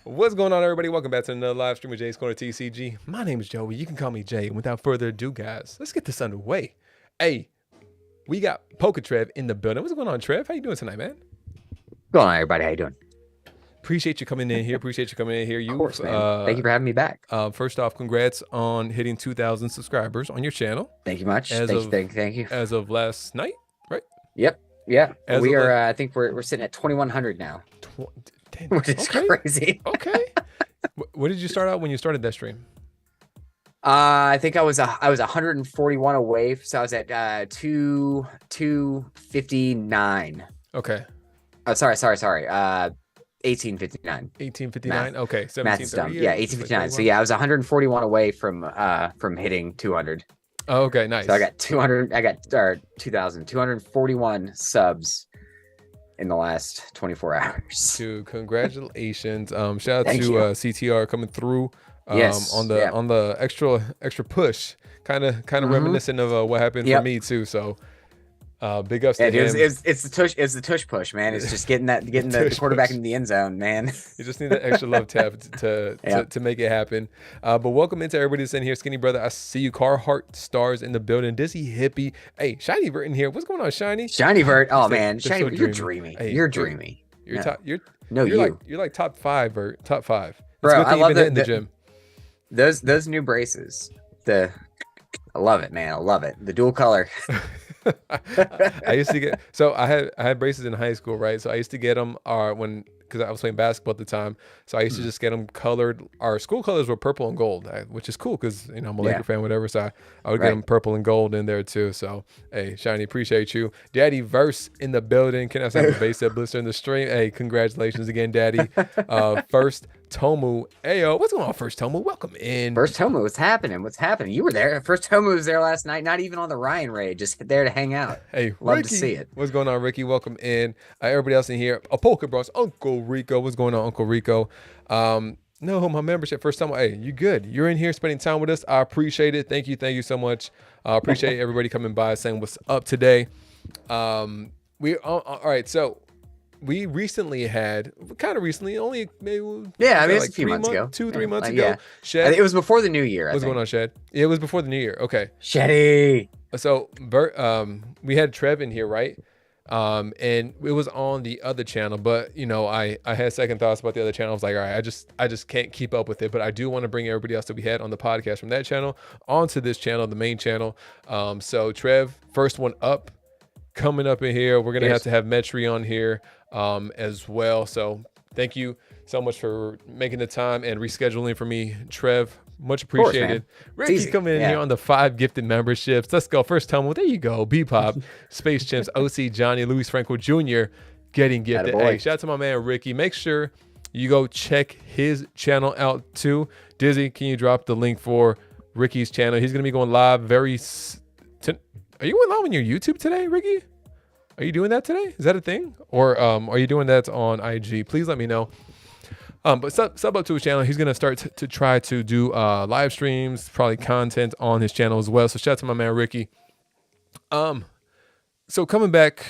What's going on, everybody? Welcome back to another live stream with Jay's Corner TCG. My name is Joey. You can call me Jay. And without further ado, guys, let's get this underway. Hey, we got Trev in the building. What's going on, Trev? How you doing tonight, man? What's going on, everybody? How you doing? Appreciate you coming in here. Of course, man. Thank you for having me back. First off, congrats on hitting 2,000 subscribers on your channel. Thank you much. Thank you. As of last night, right? Yep. Yeah. We are. I think we're sitting at 2,100 now. Which is crazy. Okay. What did you start out when you started that stream? I think I was 141 away, so I was at 259. Okay. Oh, sorry. 1859. 1859. Okay. 1730. Yeah, 1859. So yeah, I was 141 away from hitting 200. Oh, okay, nice. So I got 2,241 subs in the last 24 hours. Dude, congratulations. Shout out to you. CTR coming through yes, on the extra push. Kind of reminiscent of what happened for me too. So big ups to him. It's the tush push, man. It's just getting the quarterback into the end zone, man. You just need that extra love tap to make it happen. But welcome into everybody that's in here. Skinny brother, I see you. Carhartt stars in the building. Dizzy Hippie. Hey, Shiny Vert in here. What's going on, Shiny? Shiny Vert. Oh man, Shiny Vert, you're dreamy. Hey, you're dreamy. You're like top 5, Vert. Top 5. Bro, I love in the gym. Those new braces. I love it, man. I love it. The dual color. I used to get I had braces in high school, right? So I used to get them because I was playing basketball at the time. So I used to just get them colored. Our school colors were purple and gold, which is cool because I'm a Laker fan, whatever. So I would get them purple and gold in there too. So hey, Shiny, appreciate you. Daddy Verse in the building. Can I say the base set blister in the stream? Hey, congratulations again, Daddy. First Tomu. Ayo, what's going on, First Tomu? Welcome in. First Tomu, what's happening? You were there. First Tomu was there last night, not even on the Ryan raid, just there to hang out. Hey, love Ricky, to see it. What's going on, Ricky? Welcome in. Everybody else in here. Polka Bros, Uncle Rico. What's going on, Uncle Rico? No, my membership. First time. Hey, you good? You're in here spending time with us. I appreciate it. Thank you so much. Appreciate everybody coming by saying what's up today. All right, so we recently had, only maybe like 3 months ago. 2-3 months ago. Yeah. Shed, it was before the new year. What's going on, Shed? It was before the new year. Okay. Sheddy. So we had Trev in here, right? And it was on the other channel, but I had second thoughts about the other channel. I was like, all right, I just can't keep up with it, but I do want to bring everybody else that we had on the podcast from that channel onto this channel, the main channel. So Trev, first one up, coming up in here. We're gonna have to have Metri on here as well. So thank you so much for making the time and rescheduling for me, Trev. Much appreciated. Ricky's coming in here on the 5 gifted memberships. Let's go. First time. Well, there you go. Bebop, Space Chimps, OC Johnny, Luis Franco Jr. getting gifted. Hey, shout out to my man Ricky. Make sure you go check his channel out too. Dizzy, can you drop the link for Ricky's channel? He's gonna be going live are you going live on your YouTube today, Ricky? Are you doing that today? Is that a thing? Or are you doing that on IG? Please let me know. But sub up to his channel. He's going to start to try to do live streams, probably content on his channel as well. So shout out to my man, Ricky. So coming back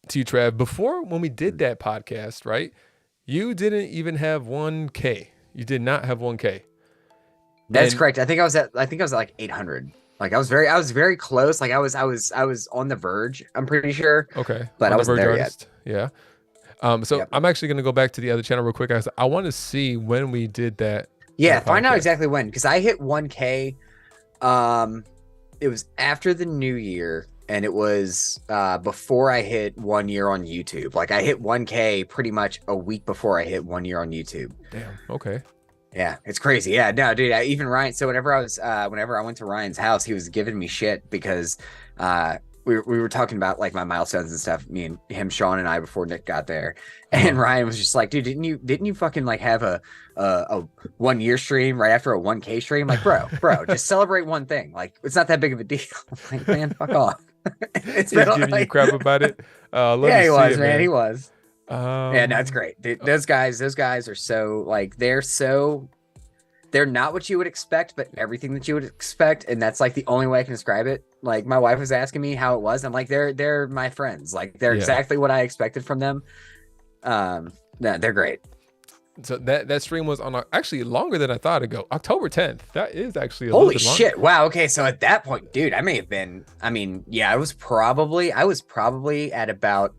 to you, Trev, before when we did that podcast, right? You didn't even have 1K. You did not have 1K. That's correct. I think I was at like 800. Like I was very close. Like I was on the verge. I'm pretty sure. Okay. But I wasn't there yet. Yeah. So yep. I'm actually going to go back to the other channel real quick. I want to see when we did that. Yeah, find out exactly when, because I hit 1K. It was after the new year, and it was before I hit 1 year on YouTube. Like I hit 1K pretty much a week before I hit 1 year on YouTube. Damn. Okay. Yeah, it's crazy. Yeah, no, dude. Even Ryan. So whenever I went to Ryan's house, he was giving me shit because we were talking about like my milestones and stuff. Me and him, Sean and I, before Nick got there, and Ryan was just like, "Dude, didn't you fucking like have a 1 year stream right after a 1K stream? Like, bro, just celebrate one thing. Like, it's not that big of a deal." I'm like, man, fuck off. It's been giving you crap about it. Yeah, he was, man. He was. Yeah, no, it's great. Dude, those guys are so like they're not what you would expect, but everything that you would expect, and that's like the only way I can describe it. Like my wife was asking me how it was. I'm like, they're my friends. Like they're exactly what I expected from them. No, they're great. So that stream was on actually longer than I thought it'd go. October 10th. That is actually holy shit. Wow. Okay, so at that point, dude, I may have been. I mean, yeah, I was probably at about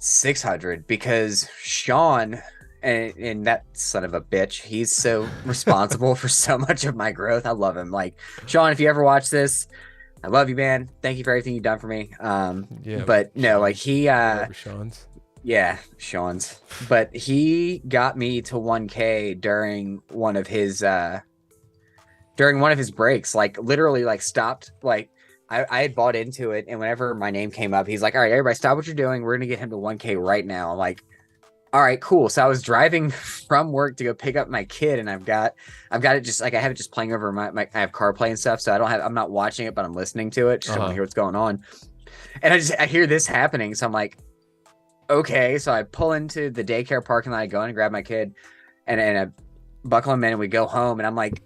600 because Sean and that son of a bitch, he's so responsible for so much of my growth. I love him. Like Sean, if you ever watch this, I love you, man. Thank you for everything you've done for me. But no, like he Sean's. Yeah, Sean's. But he got me to 1K during one of his breaks. Like literally like stopped like I had bought into it, and whenever my name came up, he's like, "All right, everybody, stop what you're doing. We're gonna get him to 1K right now." I'm like, "All right, cool." So I was driving from work to go pick up my kid, and I've got it just like I have it just playing over my I have CarPlay and stuff, so I'm not watching it, but I'm listening to it just to hear what's going on. And I hear this happening, so I'm like, okay. So I pull into the daycare parking lot, I go in and grab my kid, and I buckle him in, and we go home, and I'm like.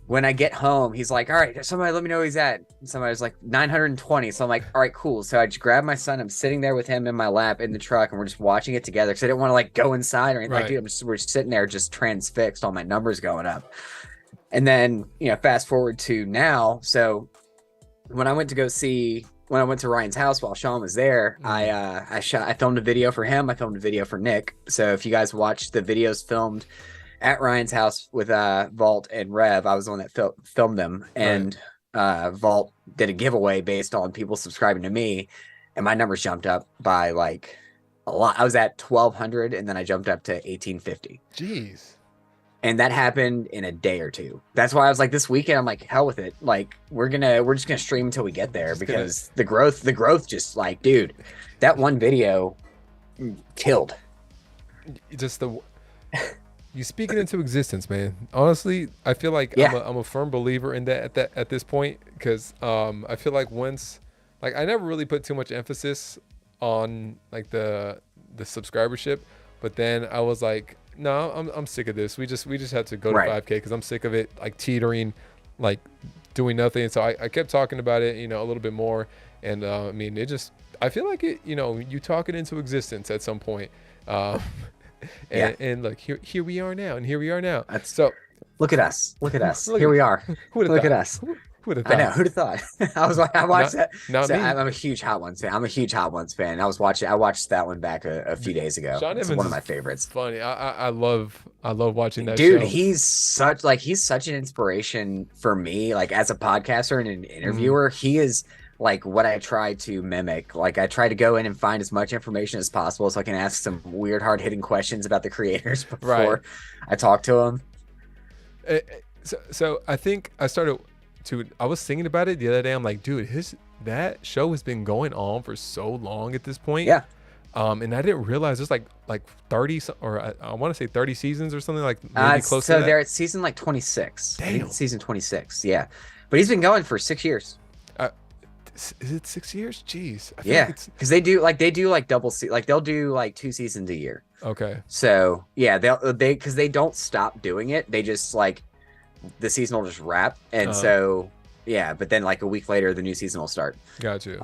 When I get home, he's like, "All right, somebody let me know where he's at." And somebody was like 920. So I'm like, "All right, cool." So I just grab my son. I'm sitting there with him in my lap in the truck, and we're just watching it together because I didn't want to like go inside or anything. Right. Like, dude, we're just sitting there just transfixed, all my numbers going up. And then, fast forward to now. So when I went to Ryan's house while Sean was there, I filmed a video for him. I filmed a video for Nick. So if you guys watched the videos filmed at Ryan's house with Vault and Rev, I was the one that filmed them, and Vault did a giveaway based on people subscribing to me, and my numbers jumped up by like a lot. I was at 1,200, and then I jumped up to 1,850. Jeez. And that happened in a day or two. That's why I was like, this weekend, I'm like, hell with it. Like, we're just gonna stream until we get there, because the growth just like, dude, that one video killed. Just you speak it into existence, man. Honestly, I feel like I'm a firm believer in that at this point, because I feel like once, like, I never really put too much emphasis on like the subscribership, but then I was like, no, I'm sick of this. We just have to go to 5K, because I'm sick of it like teetering, like doing nothing. So I kept talking about it, a little bit more, and I mean, I feel like it, you talk it into existence at some point. And look, here we are now, and here we are now. So look at us. Here we are. Look at us. Who'd have thought? I know. Who'd have thought? I watched that. Not me. I'm a huge Hot Ones fan. I watched that one back a few days ago. It's one of my favorites. Funny. I love watching that. Dude, show. he's such an inspiration for me. Like as a podcaster and an interviewer, he is like what I try to mimic. Like I try to go in and find as much information as possible so I can ask some weird, hard-hitting questions about the creators before I talk to them. So I think I was thinking about it the other day. I'm like, dude, that show has been going on for so long at this point. Yeah. And I didn't realize there's like 30 or I want to say 30 seasons or something, like maybe close to that. So they're at season like 26. Damn. I think it's season 26. Yeah. But he's been going for 6 years. Is it 6 years? Jeez. Yeah, because they do like double like they'll do like 2 seasons a year. Okay. So yeah, because they don't stop doing it. They just like the season will just wrap, and so yeah. But then like a week later, the new season will start. Got you.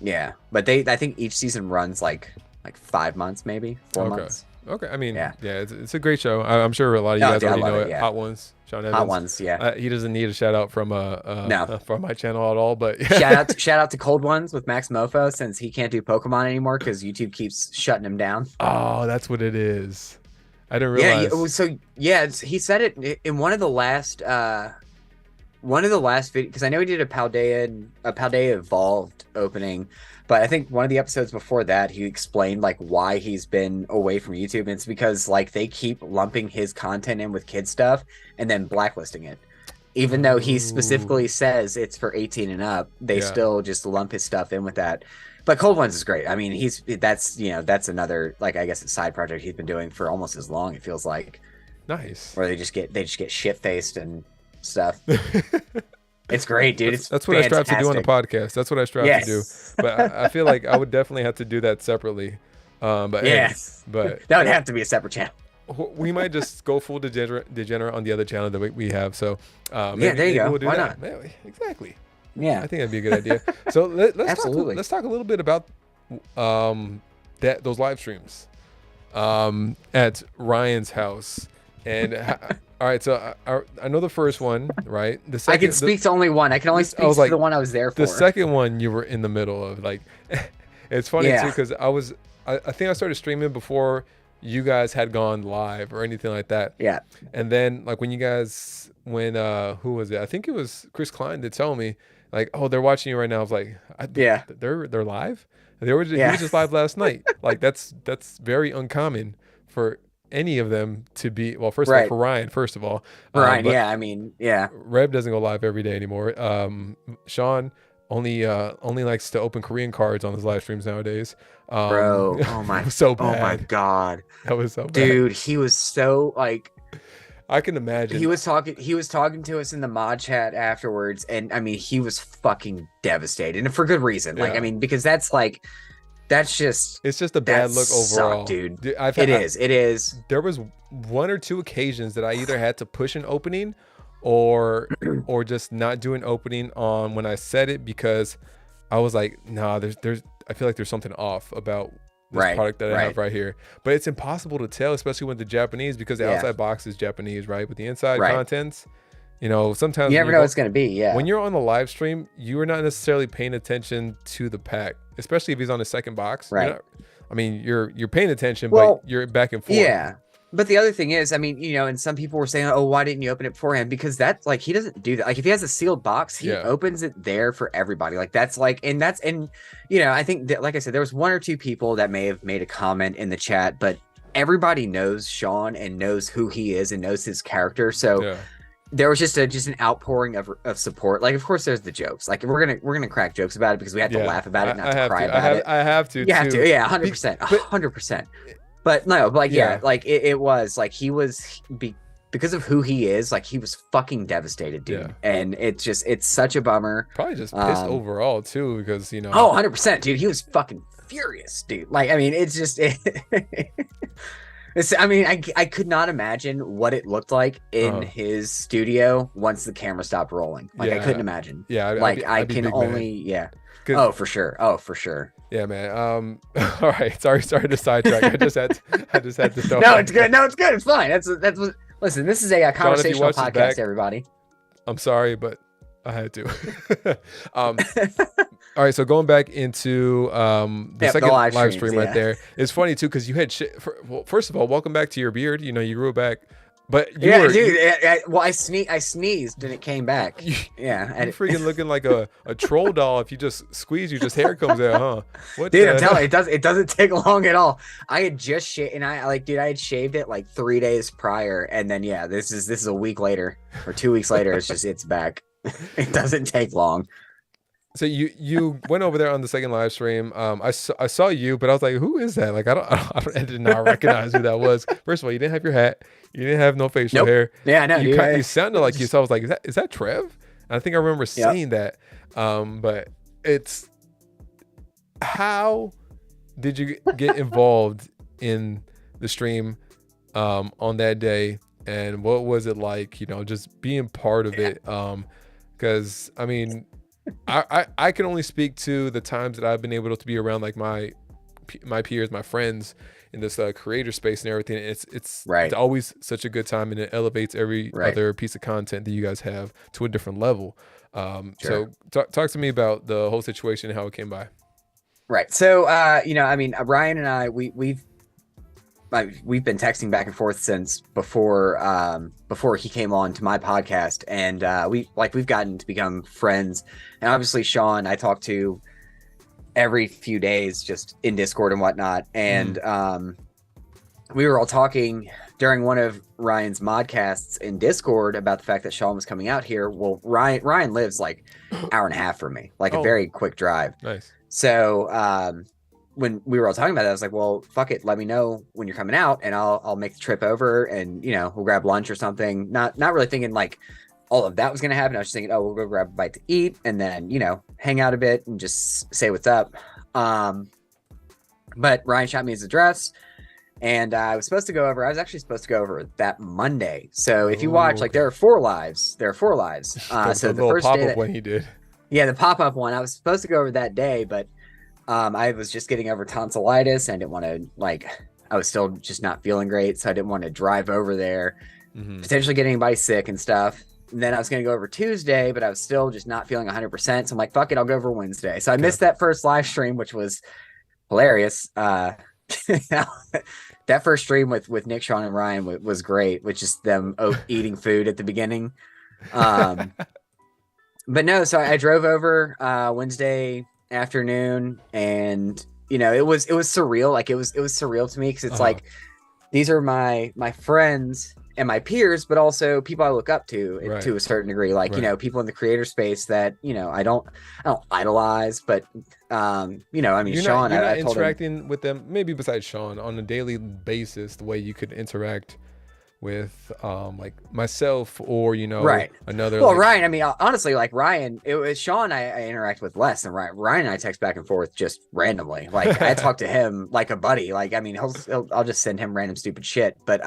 Yeah, but I think each season runs like 5 months, maybe 4 months. Okay. I mean, Yeah. yeah, it's a great show. I'm sure a lot of you Oh, guys dude, I already love know it. it. Yeah. Hot Ones, Sean Hot Evans. Ones. Yeah. He doesn't need a shout out No. from my channel at all. But Shout out to Cold Ones with Max Mofo, since he can't do Pokemon anymore because YouTube keeps shutting him down. oh, that's what it is. I didn't Yeah. realize. So yeah, he said it in one of the last videos, because I know he did a Paldea Evolved opening, but I think one of the episodes before that he explained like why he's been away from YouTube, and it's because like they keep lumping his content in with kid stuff and then blacklisting it. Even though he specifically Ooh. says it's for 18 and up, they Yeah. still just lump his stuff in with that. But Cold Ones is great. I mean, that's another, like, I guess, a side project he's been doing for almost as long, it feels like, Nice. where they just get shit faced and stuff. It's great, dude. It's That's what I strive to do on the fantastic. podcast. That's what I strive to do. Yes. But I feel like I would definitely have to do that separately. But hey, Yes. but That would have to be a separate channel. we might just go full degenerate on the other channel that we have. So Yeah, maybe, there you go. we'll do Why that. not? Man, exactly. Yeah. I think that'd be a good idea. So Absolutely. let's talk a little bit about those live streams at Ryan's house. And all right, so I know the first one, right? The I second, can speak to only one. I can only speak was to like, the one I was there for. the second one you were in the middle of. Like, it's funny Yeah. too because I think I started streaming before you guys had gone live or anything like that. Yeah. And then like when who was it? I think it was Chris Klein that told me like, oh, they're watching you right now. I was like, Yeah. they're live. He was just live last night. Like that's very uncommon for any of them to be. Well, first of all, for Ryan, first of all, Right. but Yeah. I mean, yeah. Reb doesn't go live every day anymore. Sean only likes to open Korean cards on his live streams nowadays. Bro, oh my, it was so bad. oh my god, that was so bad. dude, he was so like, I can imagine. he was talking to us in the mod chat afterwards, and I mean, he was fucking devastated, and for good reason. Like, Yeah. I mean, because it's just a bad look overall, dude. It is. There was one or two occasions that I either had to push an opening or just not do an opening on when I said it because I was like, nah, I feel like there's something off about this product that I have right here. But it's impossible to tell, especially with the Japanese, because the outside box is Japanese, right? But the inside contents, sometimes You never know what's gonna be. Yeah. when you're on the live stream, you are not necessarily paying attention to the pack, especially if he's on the second box. Right. You're paying attention, Well, but you're back and forth. Yeah. But the other thing is, I mean, and some people were saying, oh, why didn't you open it beforehand? Because that's like, he doesn't do that. Like, if he has a sealed box, he opens it there for everybody. Like, that's like, and I think that, like I said, there was one or two people that may have made a comment in the chat, but everybody knows Sean and knows who he is and knows his character. So there was just an outpouring of support. Like, of course, there's the jokes. Like, we're gonna crack jokes about it because we have to laugh about it, not to cry about it. I have to. You have to, yeah, 100%, 100%. But no, like like it was like because of who he is, like he was fucking devastated, dude. Yeah. And it's such a bummer. Probably just pissed overall too, because Oh, 100%, dude. He was fucking furious, dude. Like, I mean, it's just I mean, I could not imagine what it looked like in his studio once the camera stopped rolling. Like, I couldn't imagine. Yeah, I can only Oh, for sure. Oh, for sure. Yeah, man. All right. Sorry to sidetrack. I just had to throw. No, it's good. No, it's good. It's fine. That's what. Listen, this is a conversational podcast, everybody. I'm sorry, but I had to. All right. So going back into the second live stream right there, it's funny too because you had well, first of all, welcome back to your beard. You grew it back. But dude. Well, I sneezed and it came back. You're freaking looking like a troll doll. If you just squeeze, your hair comes out, huh? What, dude? I'm telling you, it doesn't take long at all. I had just shaved, and I had shaved it like 3 days prior, and then this is a week later or 2 weeks later. It's back. It doesn't take long. So you went over there on the second live stream. I saw you, but I was like, who is that? Like, I did not recognize who that was. First of all, you didn't have your hat. You didn't have no facial hair. Yeah, I know. You sounded like you. So I was like, is that Trev? And I think I remember saying that. But it's, how did you get involved in the stream on that day? And what was it like, just being part of it? Because I mean, I can only speak to the times that I've been able to be around like my peers, my friends, in this creator space and everything. It's Right. always such a good time, and it elevates every Right. other piece of content that you guys have to a different level. Sure. So talk to me about the whole situation and how it came by. Right. So, you know, I mean, Ryan and I, we've been texting back and forth since before he came on to my podcast, and we've gotten to become friends. And obviously, Sean, I talk to every few days, just in Discord and whatnot. And we were all talking during one of Ryan's modcasts in Discord about the fact that Sean was coming out here. Well, Ryan lives like an hour and a half from me, like a very quick drive. Nice. So when we were all talking about that, I was like, well, fuck it, let me know when you're coming out, and I'll make the trip over, and, you know, we'll grab lunch or something. Not really thinking like all of that was going to happen. I was just thinking, oh, we'll go grab a bite to eat, and then, you know, hang out a bit and just say what's up. But Ryan shot me his address, and I was actually supposed to go over that Monday. So if you watch, like, there are 4 lives. So the first day one he did. Yeah, the pop-up one, I was supposed to go over that day, but I was just getting over tonsillitis. I didn't want to, like, I was still just not feeling great, so I didn't want to drive over there, potentially get anybody sick and stuff. And then I was going to go over Tuesday, but I was still just not feeling 100%. So I'm like, fuck it, I'll go over Wednesday. So I missed that first live stream, which was hilarious. That first stream with Nick, Sean, and Ryan was great, with just them eating food at the beginning. But no, so I drove over Wednesday afternoon, and, you know, it was surreal. Like, it was surreal to me, because it's like, these are my friends and my peers, but also people I look up to to a certain degree. Like, you know, people in the creator space that, you know, I don't idolize, but you know, I mean, Sean, you're not I told interacting with them, maybe besides Sean, on a daily basis, the way you could interact with like myself, or, you know, another. Well, like, Ryan, I mean, honestly, like Ryan, it was Sean I interact with less than Ryan. Ryan and I text back and forth just randomly. Like, I talk to him like a buddy. Like, I mean, I'll just send him random stupid shit. But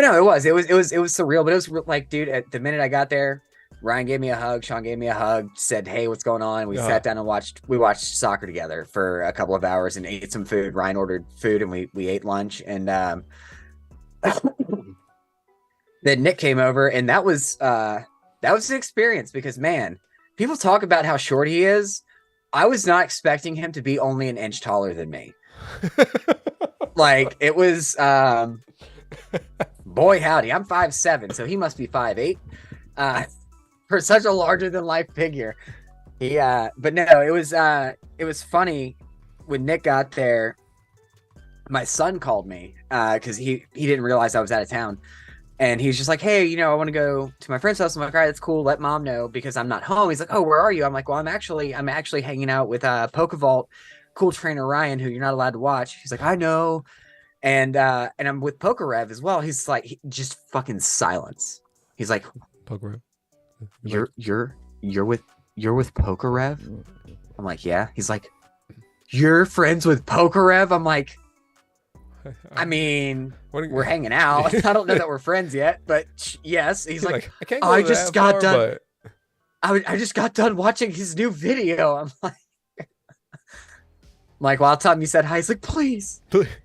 no, it was surreal. But it was like, dude, at the minute I got there, Ryan gave me a hug, Sean gave me a hug, said, hey, what's going on? And we sat down and watched soccer together for a couple of hours and ate some food. Ryan ordered food, and we ate lunch. And then Nick came over, and that was an experience, because, man, people talk about how short he is. I was not expecting him to be only an inch taller than me. Like, it was boy howdy, I'm 5'7", so he must be 5'8", for such a larger than life figure. But no, it was funny when Nick got there. My son called me because he didn't realize I was out of town, and he was just like, hey, you know, I want to go to my friend's house. I'm like, all right, that's cool, let mom know, because I'm not home. He's like, oh, where are you? I'm like, well, I'm actually hanging out with PokeVault cool trainer Ryan, who you're not allowed to watch. He's like, I know. And I'm with PokeRev as well. He's like, just fucking silence. He's like, PokeRev, you're with PokeRev? I'm like, yeah. He's like, you're friends with PokeRev? I'm like, I mean, we're hanging out. I don't know that we're friends yet, but yes. He's like, I can't go I just got done. But... I just got done watching his new video. I'm like, well, I'll tell him you said hi. He's like, please.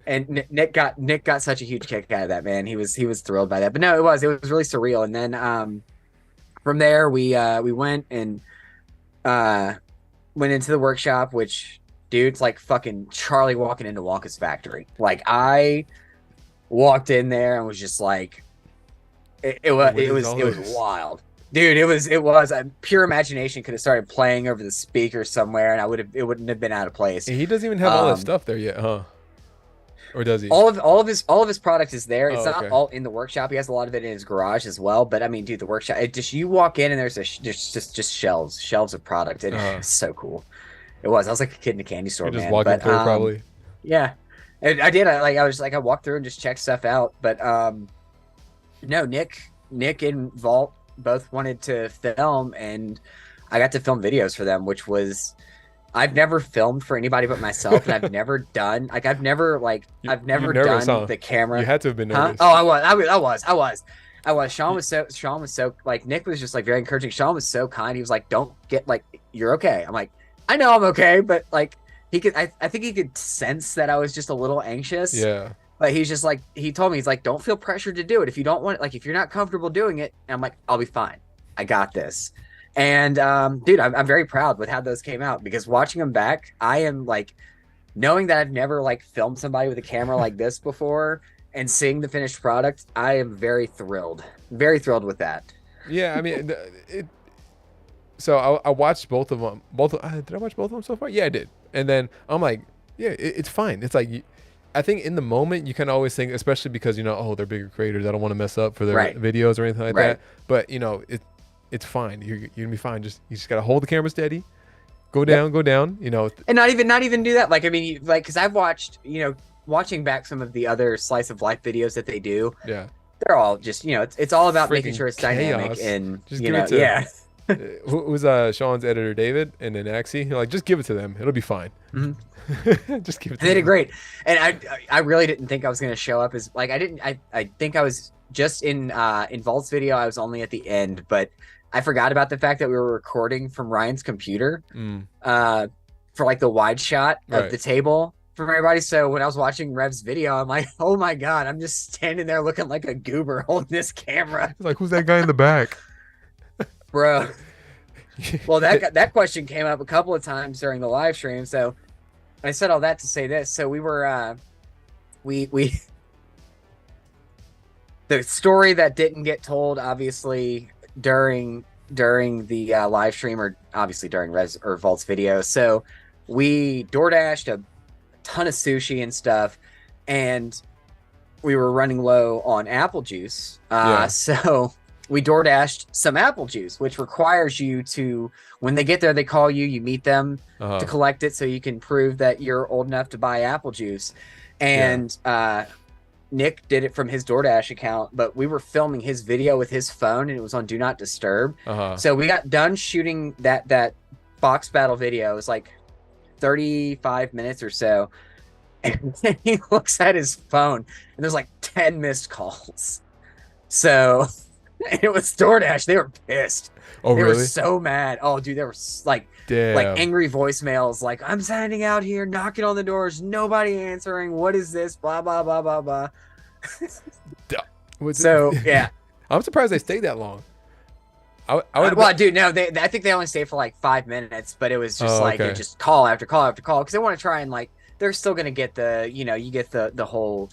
And Nick got such a huge kick out of that, man. He was thrilled by that. But no, it was really surreal. And then from there we went and went into the workshop, which, dude, it's like fucking Charlie walking into Wonka's factory. Like, I walked in there and was just like, it was wild. Dude, it was pure imagination could have started playing over the speaker somewhere, and it wouldn't have been out of place. He doesn't even have all that stuff there yet, huh? Or does he? All of his product is there. It's not all in the workshop. He has a lot of it in his garage as well. But I mean, dude, the workshop, you walk in and there's just shelves of product, and it's so cool. It was. I was like a kid in a candy store, You're man. Just walking through, probably. Yeah, and I did. I walked through and just checked stuff out. But no, Nick and Vault both wanted to film, and I got to film videos for them, which was, I've never filmed for anybody but myself, and I've never done the camera. You had to have been nervous. Oh, I was. Sean was so like, Nick was just like very encouraging. Sean was so kind. He was like, don't get, like, you're okay. I'm like, I know I'm okay, but like, I think he could sense that I was just a little anxious. Yeah. But he's just like, he told me, he's like, don't feel pressured to do it. If you don't want, like, if you're not comfortable doing it, and I'm like, I'll be fine. I got this. And dude, I'm very proud with how those came out, because watching them back, I am like, knowing that I've never like filmed somebody with a camera like this before and seeing the finished product, I am very thrilled with that. Yeah, I mean, so I watched both of them. Did I watch both of them so far? Yeah, I did. And then I'm like, yeah, it's fine. It's like, I think in the moment you can always think, especially because, you know, oh, they're bigger creators, I don't want to mess up for their Right. videos or anything like Right. that. But you know, it's fine. You're gonna be fine. You just gotta hold the camera steady, go down. You know, And not even do that. Like, I mean, like, because I've watched, you know, watching back some of the other slice of life videos that they do. yeah. They're all just, you know, it's all about making Freaking sure it's dynamic chaos. and, Just you give know, it to- yeah. Who's Sean's editor, David, and then Axie? You're like, just give it to them. It'll be fine. Mhm. Just give it to They did them. great. And I really didn't think I was going to show up as, like, I think I was just in Vault's video. I was only at the end, but I forgot about the fact that we were recording from Ryan's computer for like the wide shot of Right. the table from everybody. So when I was watching Rev's video, I'm like, oh my God, I'm just standing there looking like a goober holding this camera, It's like, who's that guy in the back? bro. Well, that question came up a couple of times during the live stream. So I said all that to say this. So we were, we the story that didn't get told, obviously, during the live stream, or obviously during Vault's video. So we DoorDashed a ton of sushi and stuff, and we were running low on apple juice. So we DoorDashed some apple juice, which requires you to, when they get there, they call you, you meet them to collect it so you can prove that you're old enough to buy apple juice. And Nick did it from his DoorDash account, but we were filming his video with his phone and it was on Do Not Disturb. So we got done shooting that box battle video. It was like 35 minutes or so. And then he looks at his phone and there's like 10 missed calls. So it was DoorDash. They were pissed. Oh, they really? were so mad. Oh, dude, they were like angry voicemails. Like, I'm standing out here, knocking on the doors, nobody answering. What is this? Blah, blah, blah, blah, blah. So, yeah. I'm surprised they stayed that long. Well, dude, no, I think they only stayed for like 5 minutes, but it was just it just call after call after call, because they want to try and, like, they're still going to get the, you know, you get the whole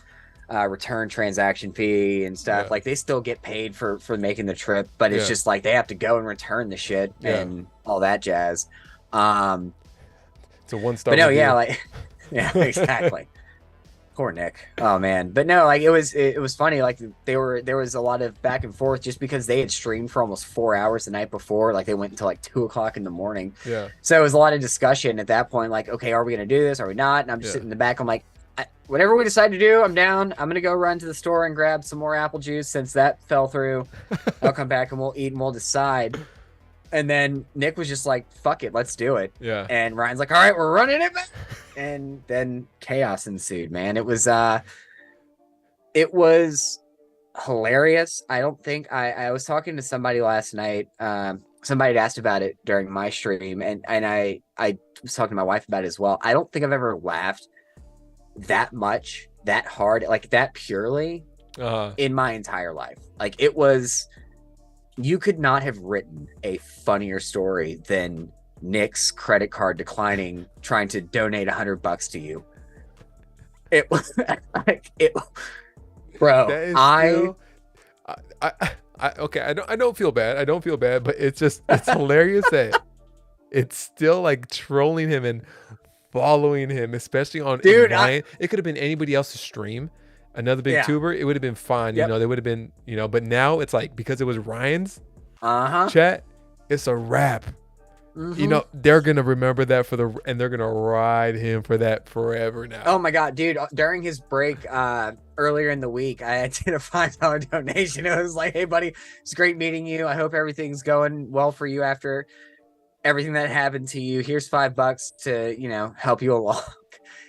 return transaction fee and stuff. Like, they still get paid for making the trip, but it's just like they have to go and return the shit and all that jazz. It's a 1-star. But no, like, yeah, exactly. Poor Nick. Oh man. But no, like, it was funny. Like, there was a lot of back and forth just because they had streamed for almost 4 hours the night before. Like, they went until like 2:00 in the morning. Yeah. So it was a lot of discussion at that point. Like, okay, are we going to do this? Are we not? And I'm just sitting in the back. I'm like, whatever we decide to do, I'm down. I'm going to go run to the store and grab some more apple juice since that fell through. I'll come back and we'll eat and we'll decide. And then Nick was just like, fuck it, let's do it. Yeah. And Ryan's like, all right, we're running it back. And then chaos ensued, man. It was hilarious. I don't think I was talking to somebody last night. Somebody had asked about it during my stream, and I was talking to my wife about it as well. I don't think I've ever laughed that much, that hard, like that purely in my entire life. Like, it was, you could not have written a funnier story than Nick's credit card declining, trying to donate $100 to you. It was like, bro. Okay, I don't feel bad. I don't feel bad, but it's hilarious that it's still like trolling him and following him, especially on Ryan. It could have been anybody else's stream, another big tuber. It would have been fine. You know, they would have been, you know, but now it's like, because it was Ryan's chat, it's a wrap. You know, they're gonna remember that and they're gonna ride him for that forever now. Oh my god, dude! During his break earlier in the week, I did a $5 donation. It was like, hey buddy, it's great meeting you. I hope everything's going well for you after everything that happened to you. Here's $5 to, you know, help you along.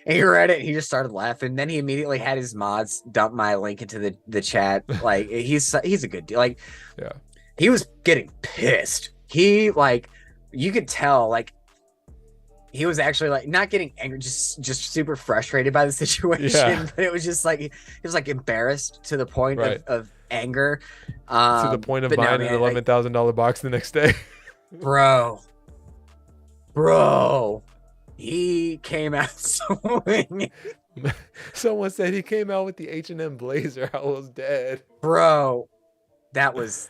And he read it and he just started laughing. Then he immediately had his mods dump my link into the chat. Like, he's a good dude. Like, he was getting pissed. He, like, you could tell, like, he was actually like not getting angry, just super frustrated by the situation. Yeah. But it was just like he was like embarrassed to the point Right. of anger. To the point of But no, buying an man, like, $11,000 box the next day. bro, bro, he came out swinging. Someone said he came out with the H&M blazer. I was dead. Bro, that was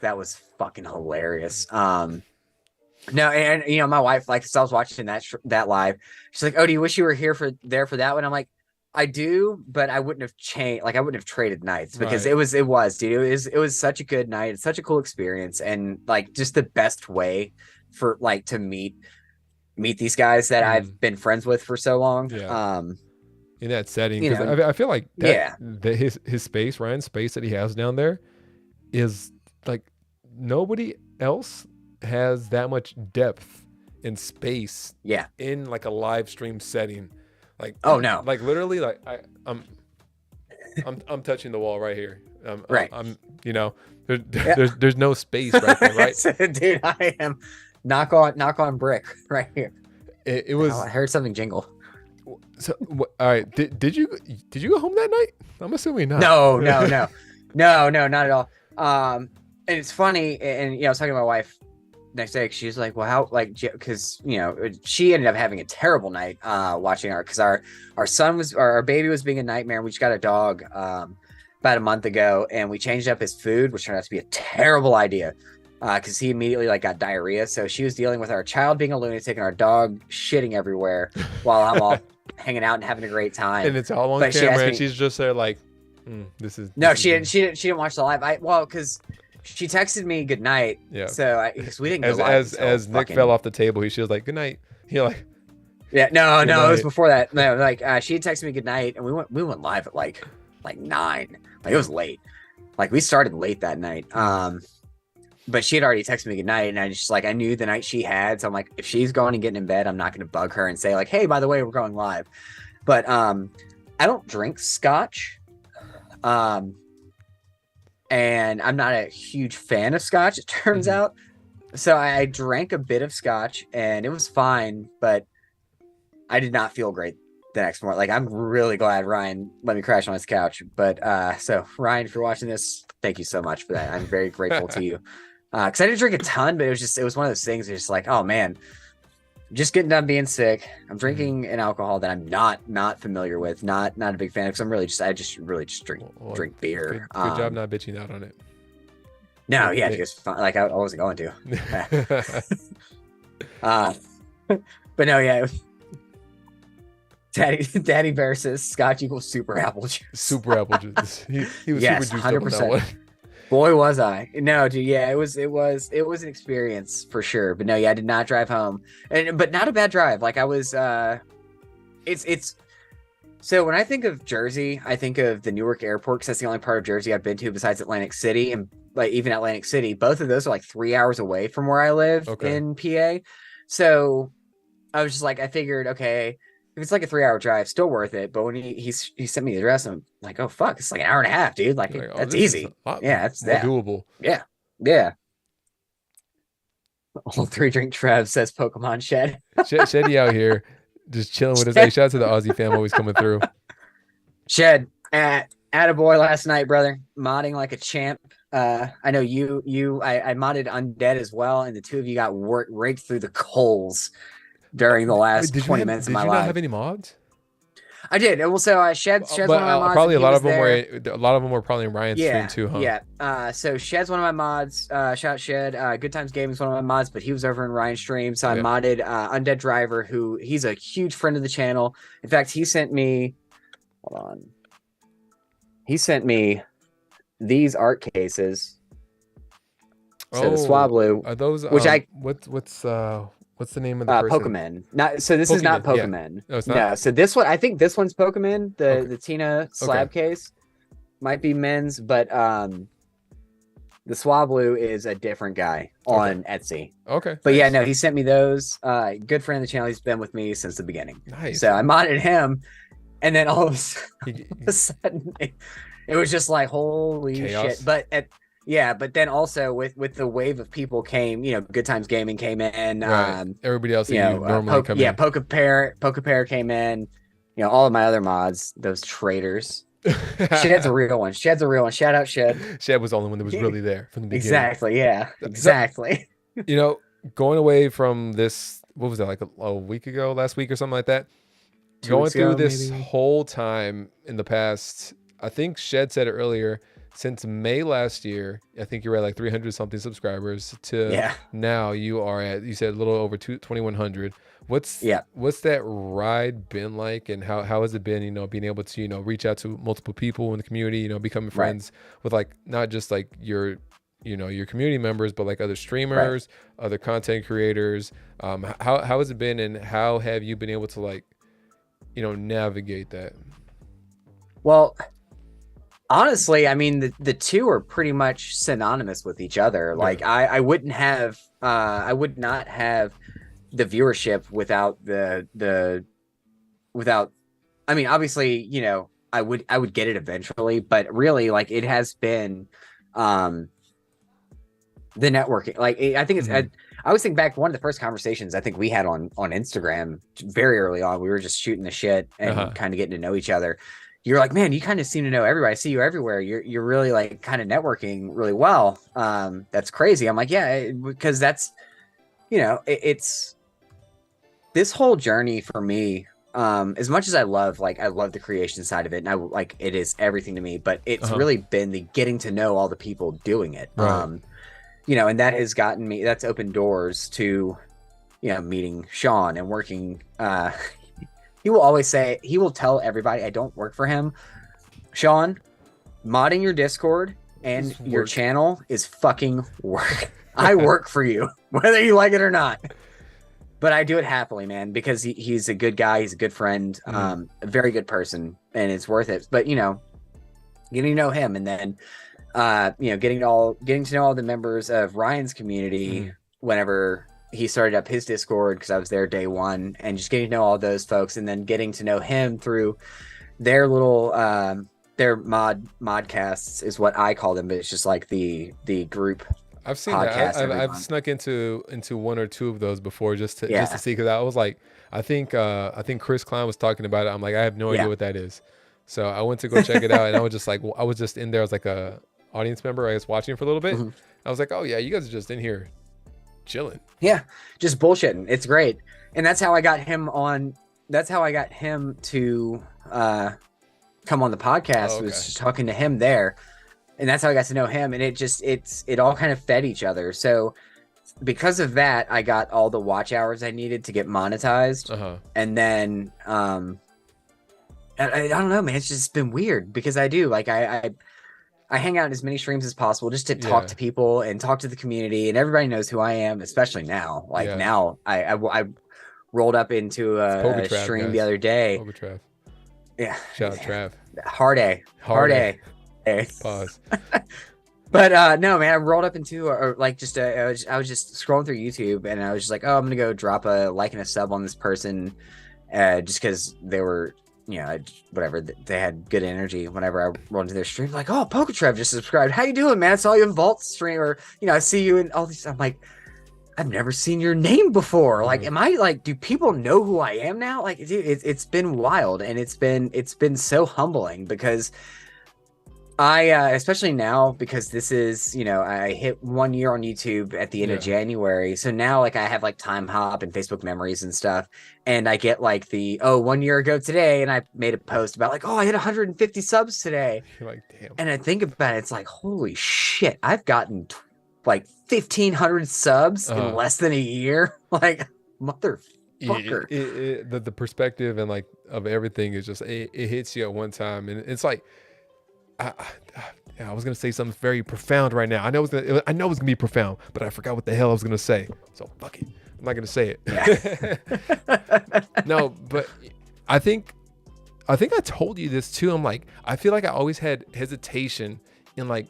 fucking hilarious. No, and you know, my wife, like, so I was watching that live. She's like, "Oh, do you wish you were here for that one?" I'm like, "I do, but I wouldn't have changed. Like, I wouldn't have traded nights because Right. it was, dude. It was such a good night. It's such a cool experience, and like, just the best way for like to meet these guys that I've been friends with for so long. Yeah. In that setting, You because know, I feel like yeah, his space, Ryan's space that he has down there, is like nobody else has that much depth and space. yeah. In like a live stream setting, like Oh no, like literally, like I'm touching the wall right here. right. I'm you know, Yeah. there's no space right there, right? Dude, I am knock on brick right here. It was. Oh, I heard something jingle. So all right, did you go home that night? I'm assuming not. No, not at all. And it's funny, and you know, I was talking to my wife next day. She's like, "Well, how?" Like, because you know, she ended up having a terrible night watching because our baby was being a nightmare. And we just got a dog about a month ago, and we changed up his food, which turned out to be a terrible idea because he immediately like got diarrhea. So she was dealing with our child being a lunatic and our dog shitting everywhere while I'm all hanging out and having a great time. And it's all on But camera, and she's just there like, "This is." No, she didn't watch the live. Because she texted me good night. Yeah. So because we didn't go live as Nick fell off the table, she was like, "Good night." You're like, yeah, no, Good it was night. before that. No, like she had texted me good night, and we went live at like 9. Like it was late. Like we started late that night. But she had already texted me good night, and I just like I knew the night she had, so I'm like, if she's going and getting in bed, I'm not going to bug her and say like, "Hey, by the way, we're going live." But I don't drink scotch. And I'm not a huge fan of scotch, it turns out. So I drank a bit of scotch and it was fine, but I did not feel great the next morning. Like, I'm really glad Ryan let me crash on his couch. But so Ryan, if you're watching this, thank you so much for that. I'm very grateful to you. Because I didn't drink a ton, but it was one of those things. It's just like, oh man, just getting done being sick. I'm drinking an alcohol that I'm not familiar with, not a big fan. Because I just really drink beer. Good job not bitching out on it. No, yeah, just like I wasn't going to. But no, yeah. Daddy Bear says Scotch equals super apple juice. Super apple juice. He was yes, super juiced 100%. On that one. Boy, was I. No, dude, yeah, it was an experience for sure. But no, yeah, I did not drive home. But not a bad drive. Like I was it's so when I think of Jersey, I think of the Newark airport because that's the only part of Jersey I've been to besides Atlantic City. And like even Atlantic City, both of those are like 3 hours away from where I live in PA. So I was just like, I figured, okay, if it's like a 3-hour drive, still worth it. But when he sent me the address, I'm like, oh fuck, it's like an hour and a half, dude. Like that's easy. Yeah, it's that doable. Yeah, yeah. All 3 drink Trev says Pokemon Shed. Sheddy out here just chilling with his. Hey, shout out to the Aussie fam always coming through. Shed at a boy last night, brother. Modding like a champ. I know I modded Undead as well, and the two of you got raked through the coals during the last 20 minutes of my life. Did you not have any mods? I did. Well, so Shed's one of my mods. Probably a lot of them were probably in Ryan's stream too, huh? Yeah. So Shed's one of my mods. Shout out Shed. Good Times Gaming is one of my mods, but he was over in Ryan's stream. So I modded Undead Driver, he's a huge friend of the channel. In fact, he sent me. Hold on. He sent me these art cases. So the Swablu. Are those which what's the name of the person? Pokemon. This is not Pokemon. Yeah. No, it's not. No, so this one, I think this one's Pokemon. The Tina slab case might be men's, but the Swablu is a different guy on Etsy. Okay. But yeah, no, he sent me those. Good friend of the channel. He's been with me since the beginning. Nice. So I modded him, and then all of a sudden, it was just like holy shit. But Yeah, but then also with the wave of people came, Good Times Gaming came in. Right. Everybody else that you normally come in. Poke Pair came in. All of my other mods, those traitors. Shed's a real one. Shed's a real one. Shout out Shed. Shed was the only one that was really there from the beginning. Exactly. Yeah. So, Exactly. Going away from this, what was that, like a week ago, last week or something like that? 2 Going weeks through ago, this maybe. whole time in the past, I think Shed said it earlier, since May last year, I think you're at like 300 something subscribers to now you said a little over 2,100. What's that ride been like, and how has it been, being able to, reach out to multiple people in the community, becoming friends with like, not just like your community members, but like other streamers, other content creators. How has it been, and how have you been able to like, navigate that? Well, honestly, I mean, the two are pretty much synonymous with each other. Like I would not have the viewership without I mean, obviously, I would get it eventually, but really, like, it has been the networking. Like, I think it's I always think back, one of the first conversations I think we had on Instagram very early on, we were just shooting the shit and kind of getting to know each other. You're like, man, you kind of seem to know everybody. I see you everywhere. You're really like kind of networking really well. That's crazy. I'm like, yeah, because that's, it's this whole journey for me. As much as I love the creation side of it, and it is everything to me, but it's really been the getting to know all the people doing it. Right. And that has that's opened doors to, meeting Sean and working, he will tell everybody I don't work for him. Sean, modding your Discord and your channel is fucking work. I work for you, whether you like it or not. But I do it happily, man, because he's a good guy. He's a good friend, a very good person, and it's worth it. But, getting to know him, and then, getting to know all the members of Ryan's community whenever he started up his Discord, because I was there day one, and just getting to know all those folks, and then getting to know him through their little their modcasts is what I call them, but it's just like the group. I've seen that. I've snuck into one or two of those before just to see, because I was like, I think Chris Klein was talking about it. I'm like, I have no idea what that is, so I went to go check it out, and I was just like, I was just in there as like a audience member, I was watching for a little bit. I was like, oh yeah, you guys are just in here chilling. Yeah, just bullshitting. It's great. And that's how I got him on. That's how I got him to come on the podcast. Was just talking to him there, and that's how I got to know him. And it all kind of fed each other. So because of that, I got all the watch hours I needed to get monetized. And then I don't know, man. It's just been weird because I do like I hang out in as many streams as possible just to talk to people and talk to the community, and everybody knows who I am, especially now. Now I rolled up into a stream, guys, the other day. Trev. Yeah. Shout out Trev. Hard A. Pause. But no, man, I rolled up into I was just scrolling through YouTube, and I was just like, oh, I'm going to go drop a like and a sub on this person just because they were, whatever, they had good energy. Whenever I rolled into their stream, like, oh, Trev just subscribed. How you doing, man? I saw you in Vault stream, or I see you in all these. I'm like, I've never seen your name before. Like, am I like, do people know who I am now? Like, dude, it's been wild, and it's been so humbling because I especially now, because this is, I hit 1 year on YouTube at the end of January. So now, like, I have like Time Hop and Facebook memories and stuff. And I get like 1 year ago today. And I made a post about like, I hit 150 subs today. You're like, damn. And I think about it, it's like, holy shit, I've gotten like 1,500 subs in less than a year. Like, motherfucker. The perspective and like of everything is just, it hits you at one time. And it's like, I was gonna say something very profound right now. I know it's gonna be profound, but I forgot what the hell I was gonna say. So fuck it, I'm not gonna say it. No, but I think I told you this too. I'm like, I feel like I always had hesitation in like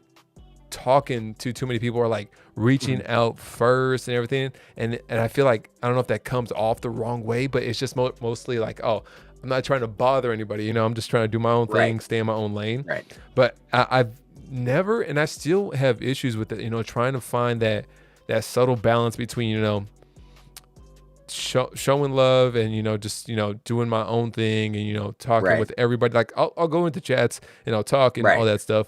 talking to too many people, or like reaching out first and everything. And I feel like, I don't know if that comes off the wrong way, but it's just mostly like, I'm not trying to bother anybody, I'm just trying to do my own thing, stay in my own lane. Right. But I've never, and I still have issues with it, you know, trying to find that subtle balance between, you know, showing love and, you know, just, you know, doing my own thing and, you know, talking Right. with everybody. Like I'll go into chats and I'll talk and all Right. that stuff.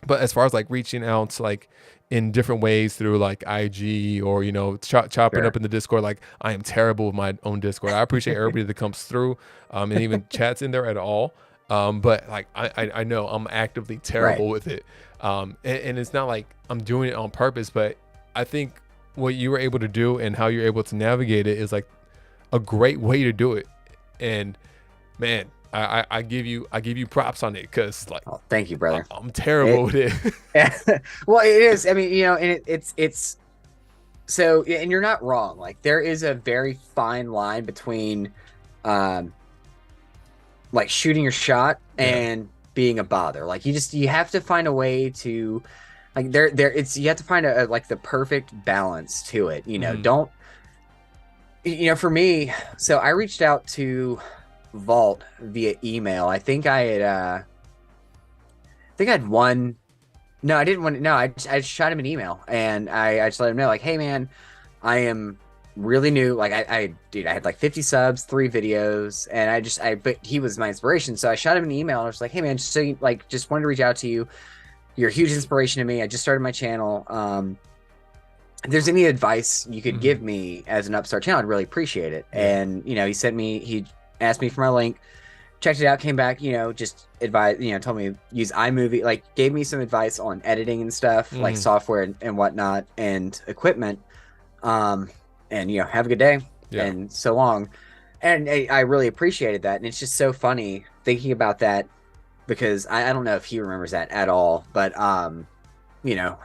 But as far as like reaching out, like in different ways through like IG or, you know, chopping Sure. up in the Discord, like I am terrible with my own Discord. I appreciate everybody that comes through, and even chats in there at all. But like I know I'm actively terrible Right. with it. And it's not like I'm doing it on purpose, but I think what you were able to do and how you're able to navigate it is like a great way to do it. And man, I give you props on it, because like, Oh, thank you, brother. I'm terrible with it. Yeah. Well, it is. I mean, you know, and it's so, and you're not wrong. Like there is a very fine line between, like shooting your shot and being a bother. Like you have to find a way to, like you have to find a like the perfect balance to it. You know, don't, you know, for me, so I reached out to Vault via email. I think I had one. No, I didn't want to. No, I shot him an email and I just let him know, like, hey man, I am really new. Like I had like 50 subs, 3 videos, and but he was my inspiration. So I shot him an email and I was like, hey man, just so you, like, just wanted to reach out to you. You're a huge inspiration to me. I just started my channel. If there's any advice you could give me as an upstart channel, I'd really appreciate it. And, you know, he asked me for my link, checked it out, came back, you know, just advised, you know, told me use iMovie, like gave me some advice on editing and stuff, like software and whatnot and equipment. And, you know, have a good day and so long. And I really appreciated that. And it's just so funny thinking about that, because I don't know if he remembers that at all, but, you know,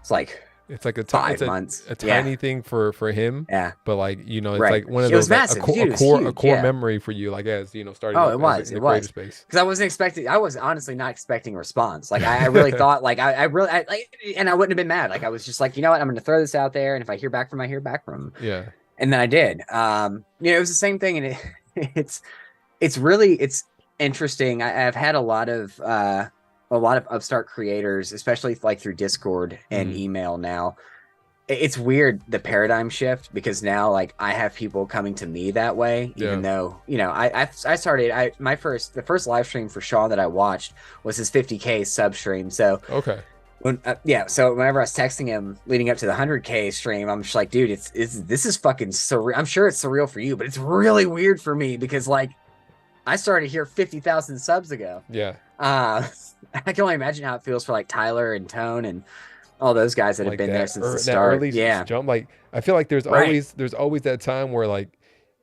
it's like a 5 months, a tiny thing for him. Yeah. But like, you know, it's Right. like one of It was those, like, massive. a Dude, it was core huge, memory for you, like, as, you know, starting Oh, up it was. in the It creator was. space. Because I wasn't expecting. I was honestly not expecting a response. Like I really thought. Like I really. Like, and I wouldn't have been mad. Like I was just like, you know what? I'm going to throw this out there, and if I hear back from him, I hear back from him. Yeah. And then I did. You know, it was the same thing, and it's really interesting. I've had a lot of upstart creators, especially like through Discord and email now. It's weird, the paradigm shift, because now like I have people coming to me that way, even though, you know, I started the first live stream for Sean that I watched was his 50K sub stream. So so whenever I was texting him leading up to the 100K stream, I'm just like, dude, this is fucking surreal. I'm sure it's surreal for you, but it's really weird for me, because like I started here 50,000 subs ago. Yeah. I can only imagine how it feels for like Tyler and Tone and all those guys that have been there since the start. Early jump. Like I feel like there's always that time where like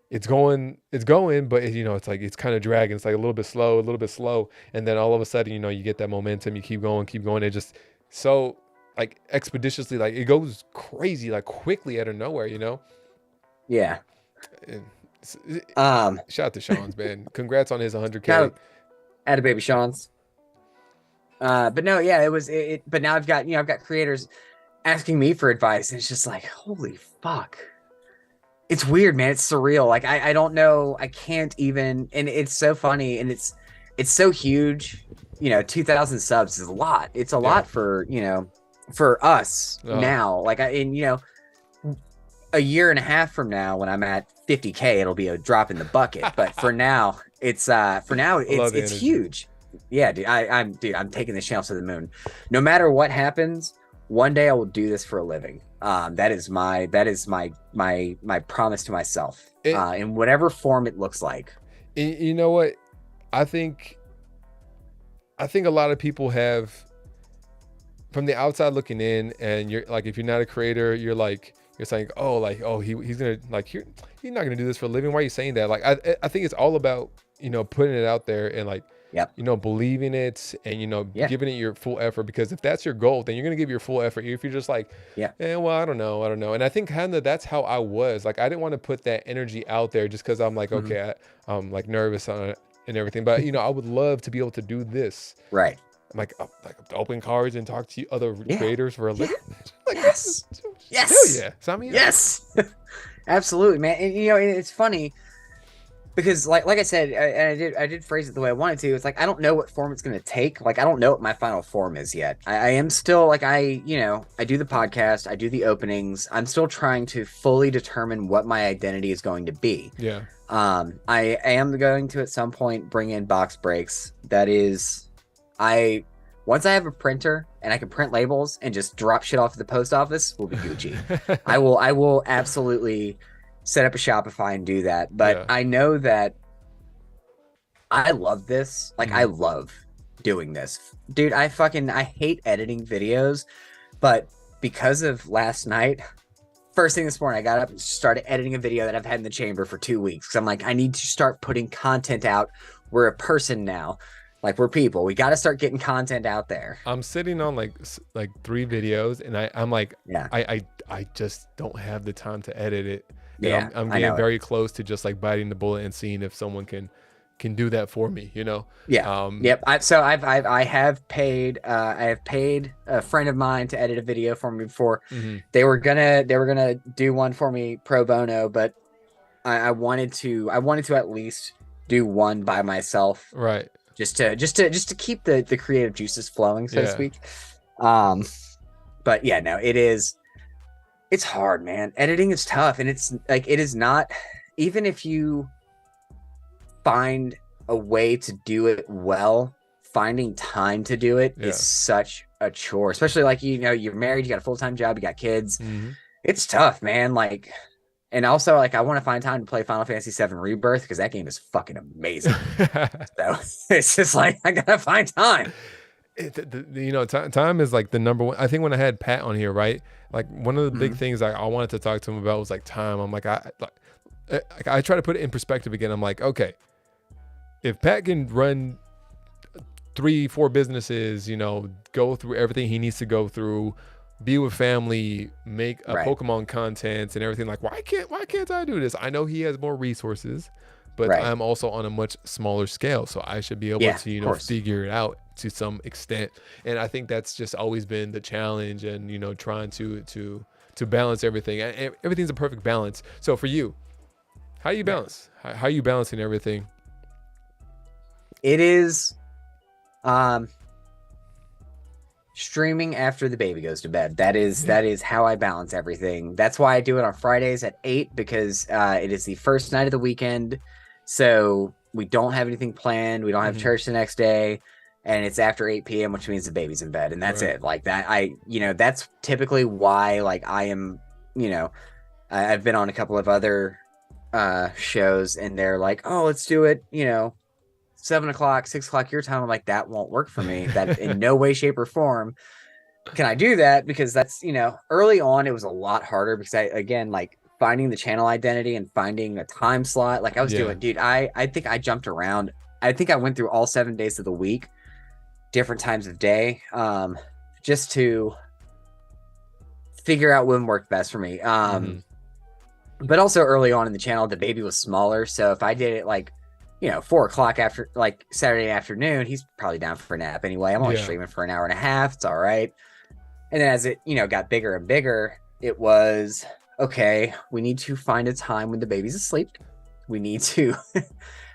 it's going, but you know, it's like it's kind of dragging. It's like a little bit slow, and then all of a sudden, you know, you get that momentum. You keep going. It just so like expeditiously, like it goes crazy, like quickly out of nowhere. You know. Yeah. And, shout out to Sean's, man. Congrats on his 100K. Atta baby Sean's. But no, yeah, but now I've got creators asking me for advice, and it's just like, holy fuck. It's weird, man. It's surreal. Like I don't know. I can't even, and it's so funny, and it's so huge. You know, 2,000 subs is a lot. It's a lot for, you know, for us now. Like you know, a year and a half from now, when I'm at 50K, it'll be a drop in the bucket. But for now, it's huge. Yeah, dude, I'm taking this channel to the moon. No matter what happens, one day I will do this for a living. That is my promise to myself, in whatever form it looks like. You know what? I think a lot of people have, from the outside looking in, and you're like, if you're not a creator, you're saying, he's gonna, like, he's not gonna do this for a living. Why are you saying that? Like, I think it's all about, you know, putting it out there and like, you know, believing it and, you know, giving it your full effort, because if that's your goal, then you're going to give your full effort. If you're just like, well, I don't know. And I think kind of that's how I was. Like, I didn't want to put that energy out there just because I'm like, okay, I'm like nervous on it and everything. But, you know, I would love to be able to do this. Right. Like open cards and talk to other creators for a living. Like, yes. Hell yeah. Sign me up. Yes. Absolutely, man. And, you know, it's funny, because like I said, and I did phrase it the way I wanted to. It's like I don't know what form it's going to take. Like I don't know what my final form is yet. I am still like I do the podcast, I do the openings. I'm still trying to fully determine what my identity is going to be. Yeah. I am going to at some point bring in box breaks. That is, I once I have a printer and I can print labels and just drop shit off at the post office, will be Gucci. I will absolutely set up a Shopify and do that. But Yeah. I know that I love this. Like I Mm-hmm. love doing this. Dude, I hate editing videos, but because of last night, first thing this morning, I got up and started editing a video that I've had in the chamber for 2 weeks. Cause I'm like, I need to start putting content out. We're a person now. Like we're people. We got to start getting content out there. I'm sitting on like 3 videos, and I'm like, Yeah. I just don't have the time to edit it. And Yeah. I'm I getting know it. very close to just like biting the bullet and seeing if someone can do that for me, you know? Yeah. Yep. I have paid a friend of mine to edit a video for me before. Mm-hmm. They were gonna do one for me pro bono, but I wanted to at least do one by myself Right. just to keep the creative juices flowing, so to Yeah. speak. But yeah, no, it's hard, man. Editing is tough, and it's like it is not, even if you find a way to do it well, finding time to do it Yeah. is such a chore, especially like you're married, you got a full-time job, you got kids. Mm-hmm. It's tough, man. Like, and also like I want to find time to play Final Fantasy VII Rebirth because that game is fucking amazing. So it's just like I gotta find time. Time is like the number one. I think when I had Pat on here, right? Like one of the big things I wanted to talk to him about was like time. I'm like, I try to put it in perspective again. I'm like, okay, if Pat can run 3-4 businesses, go through everything he needs to go through, be with family, make a Right. Pokemon content and everything, like why can't I do this? I know he has more resources, but Right. I'm also on a much smaller scale, so I should be able Yeah, to of course. figure it out to some extent. And I think that's just always been the challenge, and trying to balance everything. And everything's a perfect balance. So for you, how you balance? How are you balancing everything? It is streaming after the baby goes to bed. That is how I balance everything. That's why I do it on Fridays at 8, because it is the first night of the weekend. So we don't have anything planned. We don't have church the next day. And it's after 8 p.m., which means the baby's in bed. And that's Right. it. Like that, that's typically why, like, I am, I've been on a couple of other shows, and they're like, oh, let's do it, 7 o'clock, 6 o'clock your time. I'm like, that won't work for me. That in no way, shape, or form can I do that, because that's, early on it was a lot harder because again, like finding the channel identity and finding a time slot. Like I was doing, dude, I think I jumped around. I think I went through all 7 days of the week, different times of day, just to figure out when worked best for me. But also early on in the channel, the baby was smaller. So if I did it like, 4 o'clock after, like Saturday afternoon, he's probably down for a nap anyway. I'm only streaming for an hour and a half. It's all right. And then as it, got bigger and bigger, it was, okay, we need to find a time when the baby's asleep. We need to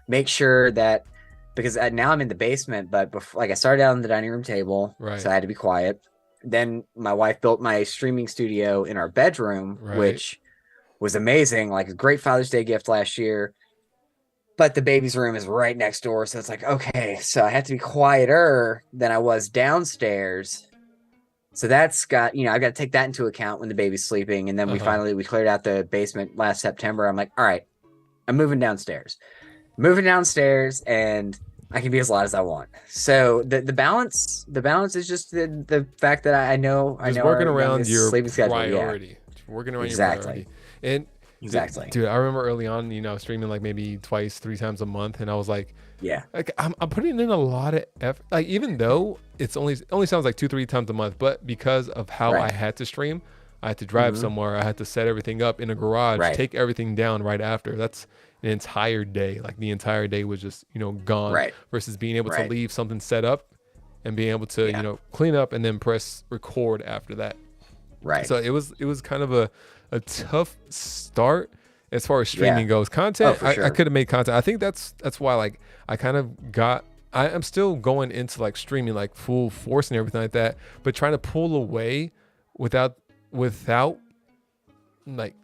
make sure that, because now I'm in the basement, but before, like I started out on the dining room table, Right. so I had to be quiet. Then my wife built my streaming studio in our bedroom, Right. which was amazing. Like a great Father's Day gift last year. But the baby's room is right next door. So it's like, okay, so I have to be quieter than I was downstairs. So that's got, I've got to take that into account when the baby's sleeping. And then we cleared out the basement last September. I'm like, all right, I'm moving downstairs. And I can be as loud as I want. So the balance is just the fact that I know working around your sleeping schedule. priority. Working around your priority. And exactly, dude, I remember early on, streaming like maybe 2-3 times a month, and I was like, like I'm putting in a lot of effort. Like even though it only sounds like 2-3 times a month, but because of how I had to stream, I had to drive somewhere, I had to set everything up in a garage, take everything down right after. That's an entire day. Like the entire day was just gone. Versus being able to leave something set up and being able to clean up and then press record after that. So it was kind of a tough start, as far as streaming goes. Content, for I sure. could have made content. I think that's why like I kind of got. I'm still going into like streaming like full force and everything like that, but trying to pull away without like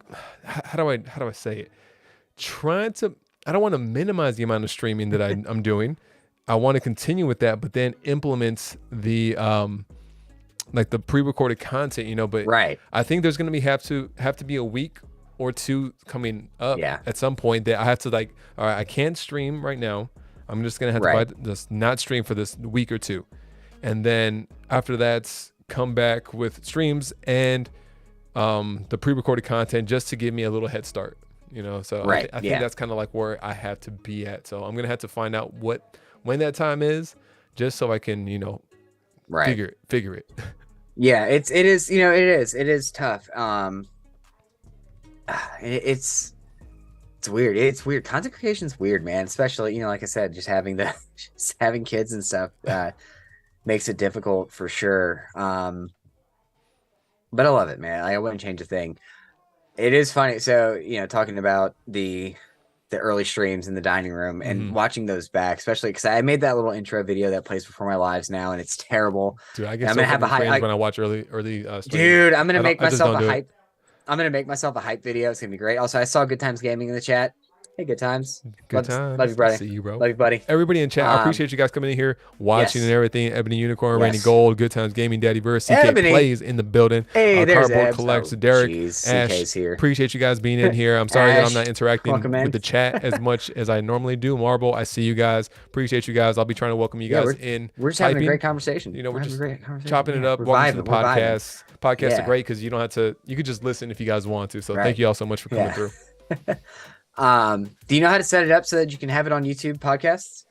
how do I say it? Trying to I don't want to minimize the amount of streaming that I'm doing. I want to continue with that, but then implement the like the pre-recorded content, you know. But Right. I think there's gonna have to be a week or two coming up at some point that I have to like, all right, I can't stream right now. I'm just gonna have to just not stream for this week or two, and then after that, come back with streams and the pre-recorded content just to give me a little head start, you know. So I think that's kind of like where I have to be at. So I'm gonna have to find out when that time is, just so I can, you know, figure it. Yeah, it is tough. It's weird. It's weird. Content creation's weird, man. Especially, you know, like I said, just having kids and stuff makes it difficult for sure. But I love it, man. I wouldn't change a thing. It is funny. So, you know, talking about the early streams in the dining room and watching those back, especially because I made that little intro video that plays before my lives now, and it's terrible. Dude, I get so have a high when I watch early streams. Dude, I'm gonna make myself a hype. I'm gonna make myself a hype video. It's gonna be great. Also, I saw Good Times Gaming in the chat. Hey, Good Times. Good times. Love you, brother. See you, bro. Love you, buddy. Everybody in chat, I appreciate you guys coming in here, watching and everything. Ebony Unicorn, Rainy Gold, Good Times Gaming, Daddy Verse, CK Plays in the building. Hey, there's Cardboard Collects, Derek, Ash. Here. Appreciate you guys being in here. I'm sorry that I'm not interacting with the chat as much as I normally do. Marble, I see you guys. Appreciate you guys. I'll be trying to welcome you guys in. We're just having a great conversation. You know, we're just chopping it up. Welcome to the podcast. Podcasts are great because you don't have to. You could just listen if you guys want to. So thank you all so much for coming through. Do you know how to set it up so that you can have it on YouTube podcasts?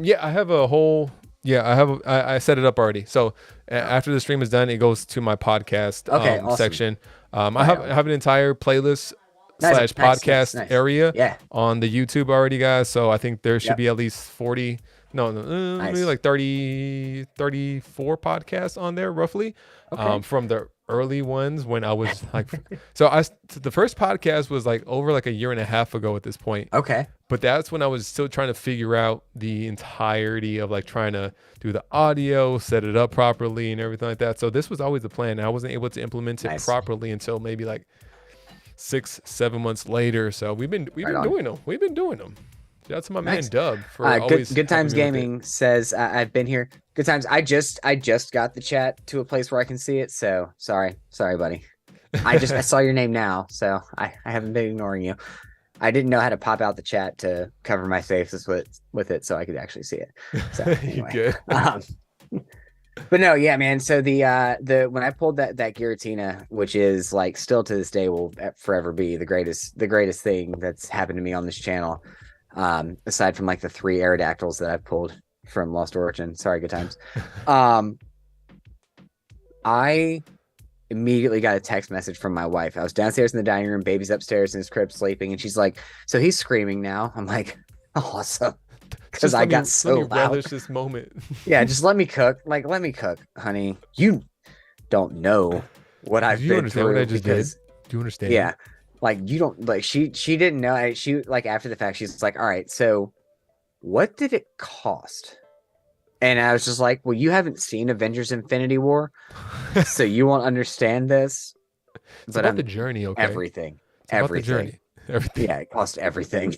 Yeah, I have a whole. Yeah, I set it up already. So after the stream is done, it goes to my podcast awesome. section. I have an entire playlist / podcast area on the YouTube already, guys. So I think there should be at least 40. Maybe like 34 podcasts on there roughly. From the early ones when I was like, the first podcast was like over like a year and a half ago at this point. Okay. But that's when I was still trying to figure out the entirety of like trying to do the audio, set it up properly and everything like that. So this was always the plan. I wasn't able to implement it properly until maybe like 6-7 months later. So we've been doing them. Shout out to my man Dub for always. Good Times Gaming says I've been here. Good Times. I just got the chat to a place where I can see it. So sorry, buddy. I saw your name now, so I haven't been ignoring you. I didn't know how to pop out the chat to cover my face with it, so I could actually see it. So anyway. Good. But no, yeah, man. So the when I pulled that Giratina, which is like still to this day will forever be the greatest thing that's happened to me on this channel. Aside from like the 3 Aerodactyls that I've pulled from Lost Origin. Sorry, Good Times. I immediately got a text message from my wife. I was downstairs in the dining room, baby's upstairs in his crib sleeping, and she's like, so he's screaming now. I'm like, awesome. Because I got so loud. Relish this moment. Yeah, just let me cook. Like, let me cook, honey. You don't know what I've been through. Do you understand what I just did? Do you understand? Yeah. Like, you don't, like, she didn't know. She, like, after the fact, she's like, all right, so what did it cost? And I was just like, well, you haven't seen Avengers Infinity War, so you won't understand this. It's about the journey, okay? Everything. About the journey. Everything. Yeah, it cost everything.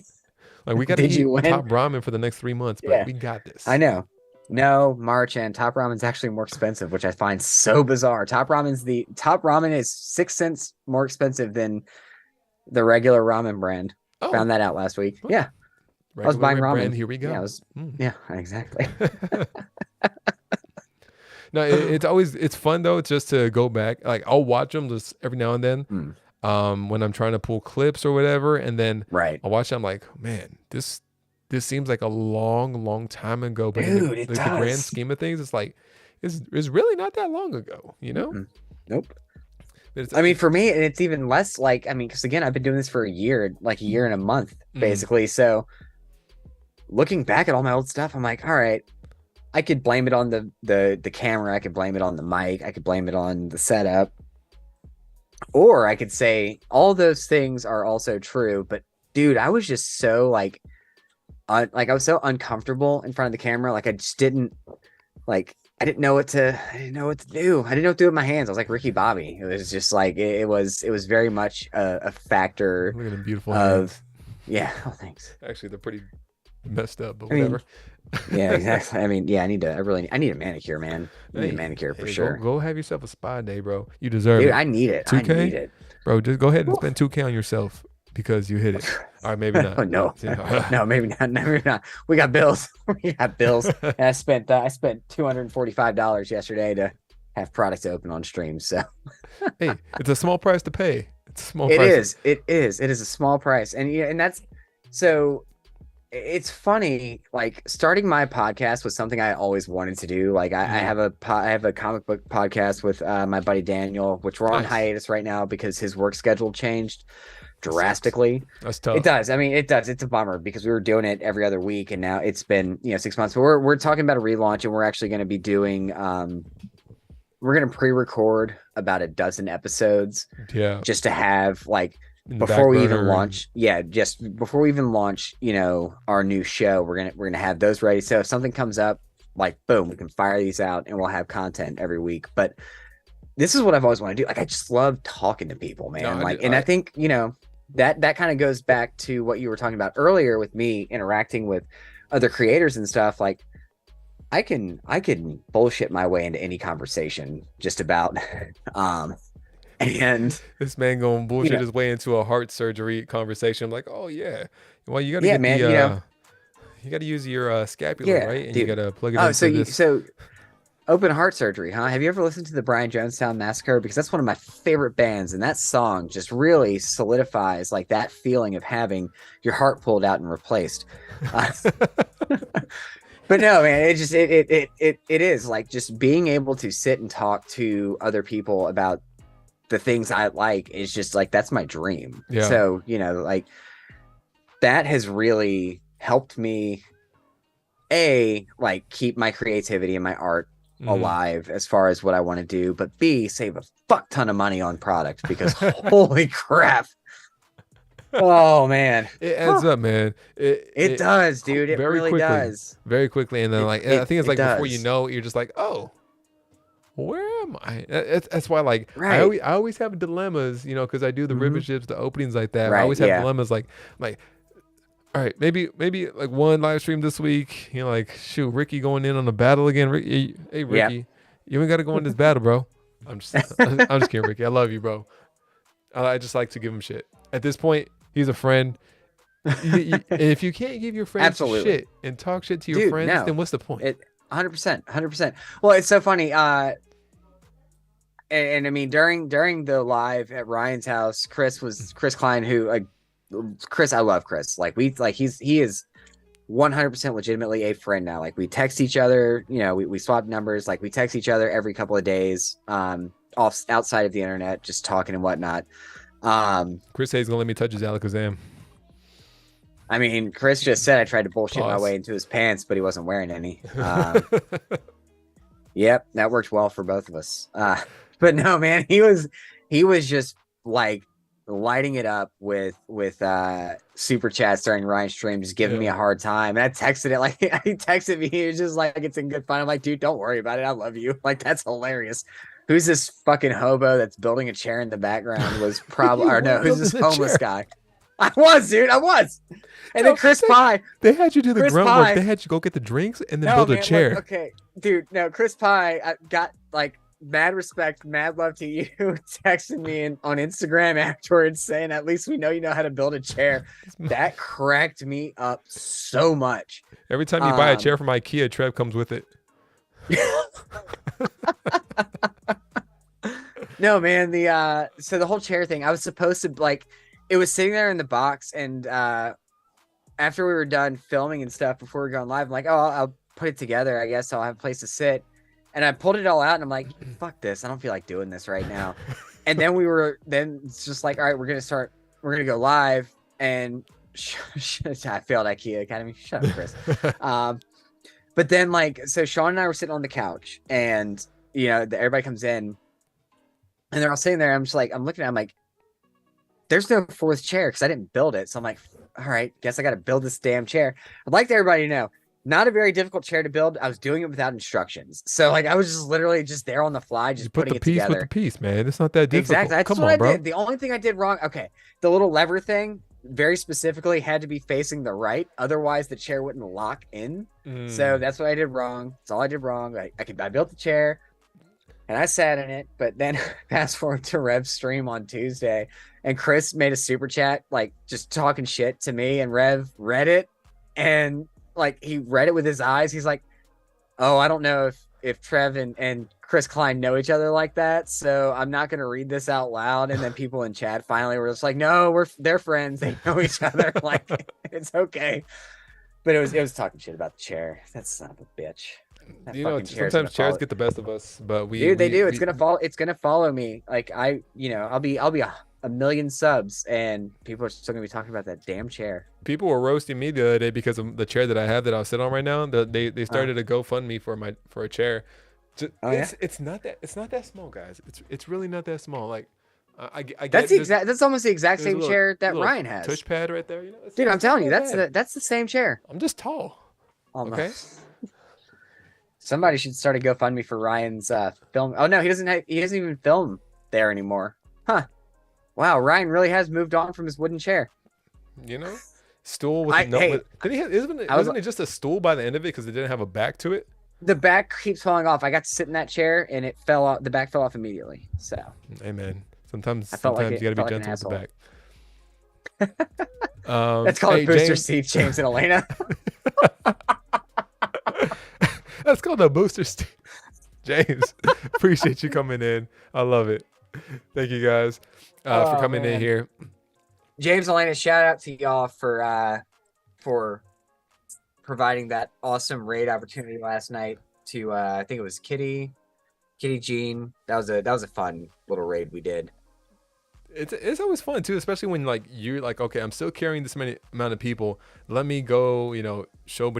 Like, we got to eat top ramen for the next 3 months, but we got this. I know. No, Marchan, top ramen's actually more expensive, which I find so bizarre. Top ramen is 6 cents more expensive than the regular ramen brand. Found that out last week. What? Yeah. Regular I was buying ramen. Brand, here we go. Yeah, exactly. No, it's fun though, just to go back. Like, I'll watch them just every now and then. When I'm trying to pull clips or whatever, and then I'll watch it. I'm like, man, this seems like a long time ago, but dude, in the grand scheme of things, it's like it's really not that long ago, you know? Nope. I mean, for me, it's even less like, I mean, because again, I've been doing this for a year and a month, basically. So looking back at all my old stuff, I'm like, all right, I could blame it on the camera, I could blame it on the mic, I could blame it on the setup, Or I could say all those things are also true, but dude, I was just so like I was so uncomfortable in front of the camera. Like I just didn't like I didn't know what to do. I didn't know what to do with my hands. I was like Ricky Bobby. It was just like it was very much a factor Look at them beautiful of hands. yeah. Oh, thanks. Actually, they're pretty messed up, but I mean, whatever. yeah, exactly. I mean, yeah, I need a manicure, man. I need a Hey, manicure for hey, sure. go have yourself a spa day, bro. You deserve Dude, it. I need it. I need 2K, it. bro. Just go ahead and Whew. spend 2K on yourself because you hit it. All right, maybe not. Oh no, But, you know. no, maybe not. Maybe not. We got bills. We got bills. And I spent $245 yesterday to have products open on stream. So Hey, it's a small price to pay. It's a small it price. is. It is. It is a small price, and yeah, and that's so. It's funny. Like starting my podcast was something I always wanted to do. Like I have I have a comic book podcast with my buddy Daniel, which we're on Nice. hiatus right now because his work schedule changed That drastically. That's tough. It does. I mean, it does. It's a bummer because we were doing it every other week, and now it's been 6 months. But we're talking about a relaunch, and we're actually going to be doing we're going to pre-record about a dozen episodes Yeah. just to have like In the before back we even burner launch. Yeah, just before we even launch, our new show, we're gonna have those ready. So if something comes up, like boom, we can fire these out, and we'll have content every week. But this is what I've always wanted to do. Like I just love talking to people, man. No, Like, and I think that kind of goes back to what you were talking about earlier with me interacting with other creators and stuff. Like I can bullshit my way into any conversation just about. And this man going bullshit know, his way into a heart surgery conversation. I'm like, oh yeah. Well, you got to yeah, get man, you got to use your scapula, yeah, right? And you dude. got to plug it Oh, into this. so open heart surgery, huh? Have you ever listened to the Brian Jonestown Massacre? Because that's one of my favorite bands, and that song just really solidifies like that feeling of having your heart pulled out and replaced. But no, man, it is like just being able to sit and talk to other people about the things I like is just like that's my dream. Yeah. So, like that has really helped me like keep my creativity and my art alive as far as what I want to do, but B, save a fuck ton of money on product because holy crap. Oh man. It adds up, man. It does, dude. It very really quickly, does. very quickly. And then I think it's like before you does. know, you're just like, oh, where am I? That's why like Right. I always have dilemmas, because I do the riverships, the openings like that. I Right, always have yeah. dilemmas like all right, maybe like one live stream this week. Like shoot, Ricky going in on a battle again. Hey Ricky, you ain't got to go in this battle, bro. I'm just kidding, Ricky. I love you, bro. I just like to give him shit. At this point, he's a friend. If you can't give your friends Absolutely. shit and talk shit to your friends, then what's the point? 100%. Well, it's so funny. And I mean, during the live at Ryan's house, Chris Klein, who Chris, I love Chris. Like he is 100% legitimately a friend now. Like we text each other, we swap numbers. Like we text each other every couple of days, outside of the internet, just talking and whatnot. Chris Hayes gonna let me touch his Alakazam. I mean, Chris just said I tried to bullshit my Pause. way into his pants, but he wasn't wearing any. Yep, that worked well for both of us. But no, man, he was just like lighting it up with super chats during Ryan's stream, just giving me a hard time. And I texted it like he texted me. He was just like, it's in good fun. I'm like, dude, don't worry about it. I love you. Like that's hilarious. Who's this fucking hobo that's building a chair in the background? Was probably or no? Who's this homeless guy? I was, dude. I was. And then Chris Pye. They had you do the Chris grunt Pye, work. They had you go get the drinks and then build a chair. Look, okay, dude. No, Chris Pye got like mad respect, mad love to you. Texting me on Instagram afterwards saying, "At least we know you know how to build a chair." That cracked me up so much. Every time you buy a chair from IKEA, Trev comes with it. No, man. So the whole chair thing, I was supposed to like. It was sitting there in the box, and after we were done filming and stuff, before we were going live, I'm like, oh, I'll put it together. I guess I'll have a place to sit. And I pulled it all out, and I'm like, fuck this. I don't feel like doing this right now. And then it's just like, all right, we're gonna go live. And I failed IKEA Academy. Shut up, Chris. But then so Sean and I were sitting on the couch, and everybody comes in. And they're all sitting there. I'm just like, I'm looking at, I'm like, there's no fourth chair because I didn't build it. So I'm like, all right, guess I got to build this damn chair. I'd like everybody to know, not a very difficult chair to build. I was doing it without instructions. So like I was just literally just there on the fly, You just put putting the it piece with the together. piece, man. It's not that Exactly. difficult. That's Come what on, I bro. did. The only thing I did wrong, okay, the little lever thing very specifically had to be facing the right. Otherwise, the chair wouldn't lock in. So that's what I did wrong. That's all I did wrong. I built the chair and I sat in it. But then fast forward to Rev's stream on Tuesday, and Chris made a super chat, like just talking shit to me, and Rev read it, and like he read it with his eyes. He's like, oh, I don't know if Trev and Chris Klein know each other like that, so I'm not gonna read this out loud. And then people in chat finally were just like, no, they're friends, they know each other, like it's okay. But it was talking shit about the chair. That's son of a bitch. That You know, fucking chair's gonna sometimes chairs follow. get the best of us, but Dude, they do. It's gonna follow. It's gonna follow me. Like I'll be a million subs, and people are still gonna be talking about that damn chair. people were roasting me the other day because of the chair that I have that I'll sit on right now. They started a GoFundMe for a chair. Oh yeah, It's not that small, guys. It's really not that small. Like I get that's the exact. That's almost the exact there's a same chair that little Ryan has. touchpad right there. You know, Dude, I'm it's not telling you, that bad. that's the same chair. I'm just tall. Okay. Almost. Somebody should start a GoFundMe for Ryan's film. Oh no, he doesn't even film there anymore. Huh. Wow, Ryan really has moved on from his wooden chair. You know, stool with no. Hey, Did he have, wasn't it just a stool by the end of it because it didn't have a back to it? the back keeps falling off. I got to sit in that chair and it fell off. The back fell off immediately. So Hey man, sometimes I felt like you got to be like gentle with the back. That's called hey, a booster James. seat, James and Elena. That's called a booster seat. James, appreciate you coming in. I love it. Thank you guys for coming in here. James and Elena, shout out to y'all for providing that awesome raid opportunity last night to I think it was Kitty Jean. That was a fun little raid we did. It's always fun too, especially when like you're like, okay, I'm still carrying this many amount of people. Let me go, show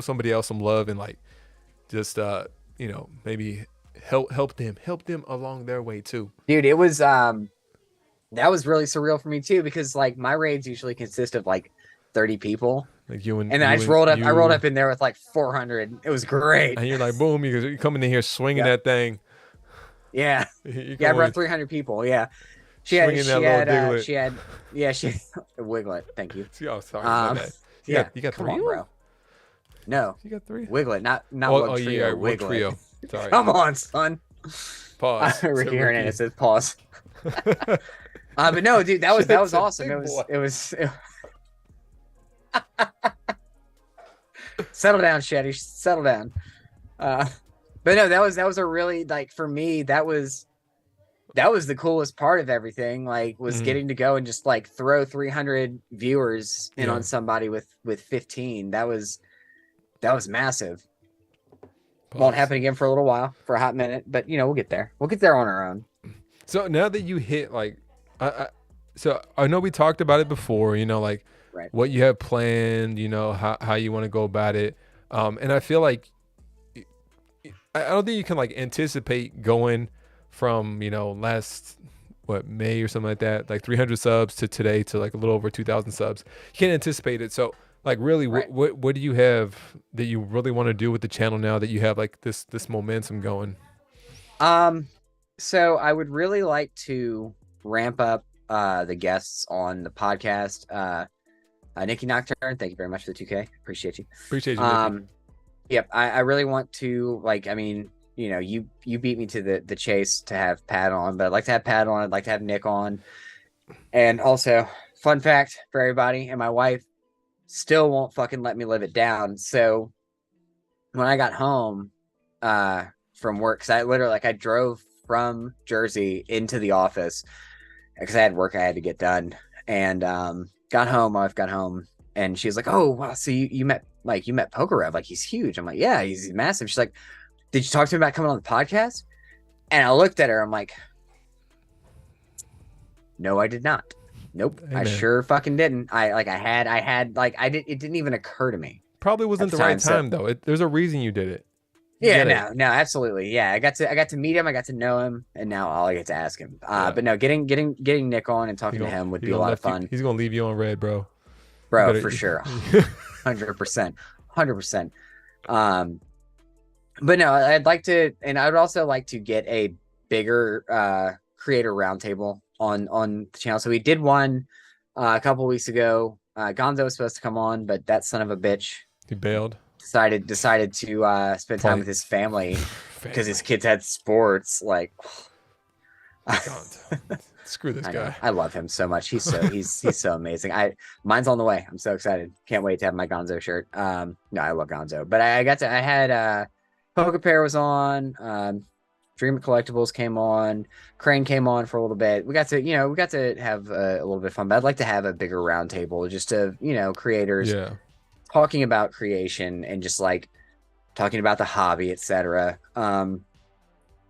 somebody else some love and like just maybe help them along their way too. Dude, it was that was really surreal for me too, because like my raids usually consist of like 30 people. Like you and I just rolled up. I rolled up in there with like 400. It was great. And you're like, boom, you're coming in here swinging that thing. Yeah, yeah, I brought 300 people. Yeah, she had Wiglet. Thank you. Oh, sorry. Yeah, you got come 3 on, bro. No, you got 3. Wiglet, not Oh, trio. yeah, Wiglet. trio. Sorry. Come on, son. Pause. Ricky Hernandez says pause. But no, dude, that was awesome. It was. Settle down, Shetty. Settle down. But no, that was a really, like, for me, that was the coolest part of everything. Like, was getting to go and just like throw 300 viewers in on somebody with 15. That was massive. Pause. Won't happen again for a little while, for a hot minute, but we'll get there. We'll get there on our own. So now that you hit like, so I know we talked about it before. Like right. What you have planned. How you want to go about it. And I feel like I don't think you can like anticipate going from last May or something like that, like 300 subs to today to like a little over 2,000 subs. You can't anticipate it. So like really, right. what do you have that you really want to do with the channel now that you have like this momentum going? So I would really like to ramp up the guests on the podcast. Nikki Nocturne, thank you very much for the 2K. Appreciate you. Appreciate you. Nikki. Yep, I really want to, like, I mean, you beat me to the chase to have Pat on, but I'd like to have Pat on. I'd like to have Nick on. And also, fun fact for everybody, and my wife still won't fucking let me live it down. So when I got home from work, because I drove from Jersey into the office because I had work I had to get done, and got home. My wife got home, and she's like, "Oh wow, so you met Poker Rev? Like, he's huge." I'm like, "Yeah, he's massive." She's like, "Did you talk to him about coming on the podcast?" And I looked at her. I'm like, "No, I did not. Nope, Amen. I sure fucking didn't. It didn't even occur to me. Probably wasn't the right time though. There's a reason you did it. Yeah, get it. no, absolutely. Yeah, I got to meet him, I got to know him, and now all I get to ask him. Yeah. But no, getting Nick on and He talking to gonna him would he be a gonna lot of left you. fun, He's gonna leave you on red, bro. You bro, better. for sure. 100%. 100%. Um, but no, I'd like to, and I'd also like to get a bigger creator roundtable on the channel. So we did one a couple weeks ago. Gonzo was supposed to come on, but that son of a bitch He bailed. decided to spend time with his family because his kids had sports. Like, God. Screw this I know, guy. I love him so much. He's so amazing. Mine's on the way. I'm so excited. Can't wait to have my Gonzo shirt. No, I love Gonzo, but I had Pokepair was on. Dream Collectibles came on. Crane came on for a little bit. We got to have a little bit of fun. But I'd like to have a bigger roundtable, just to creators talking about creation and just like talking about the hobby, etc.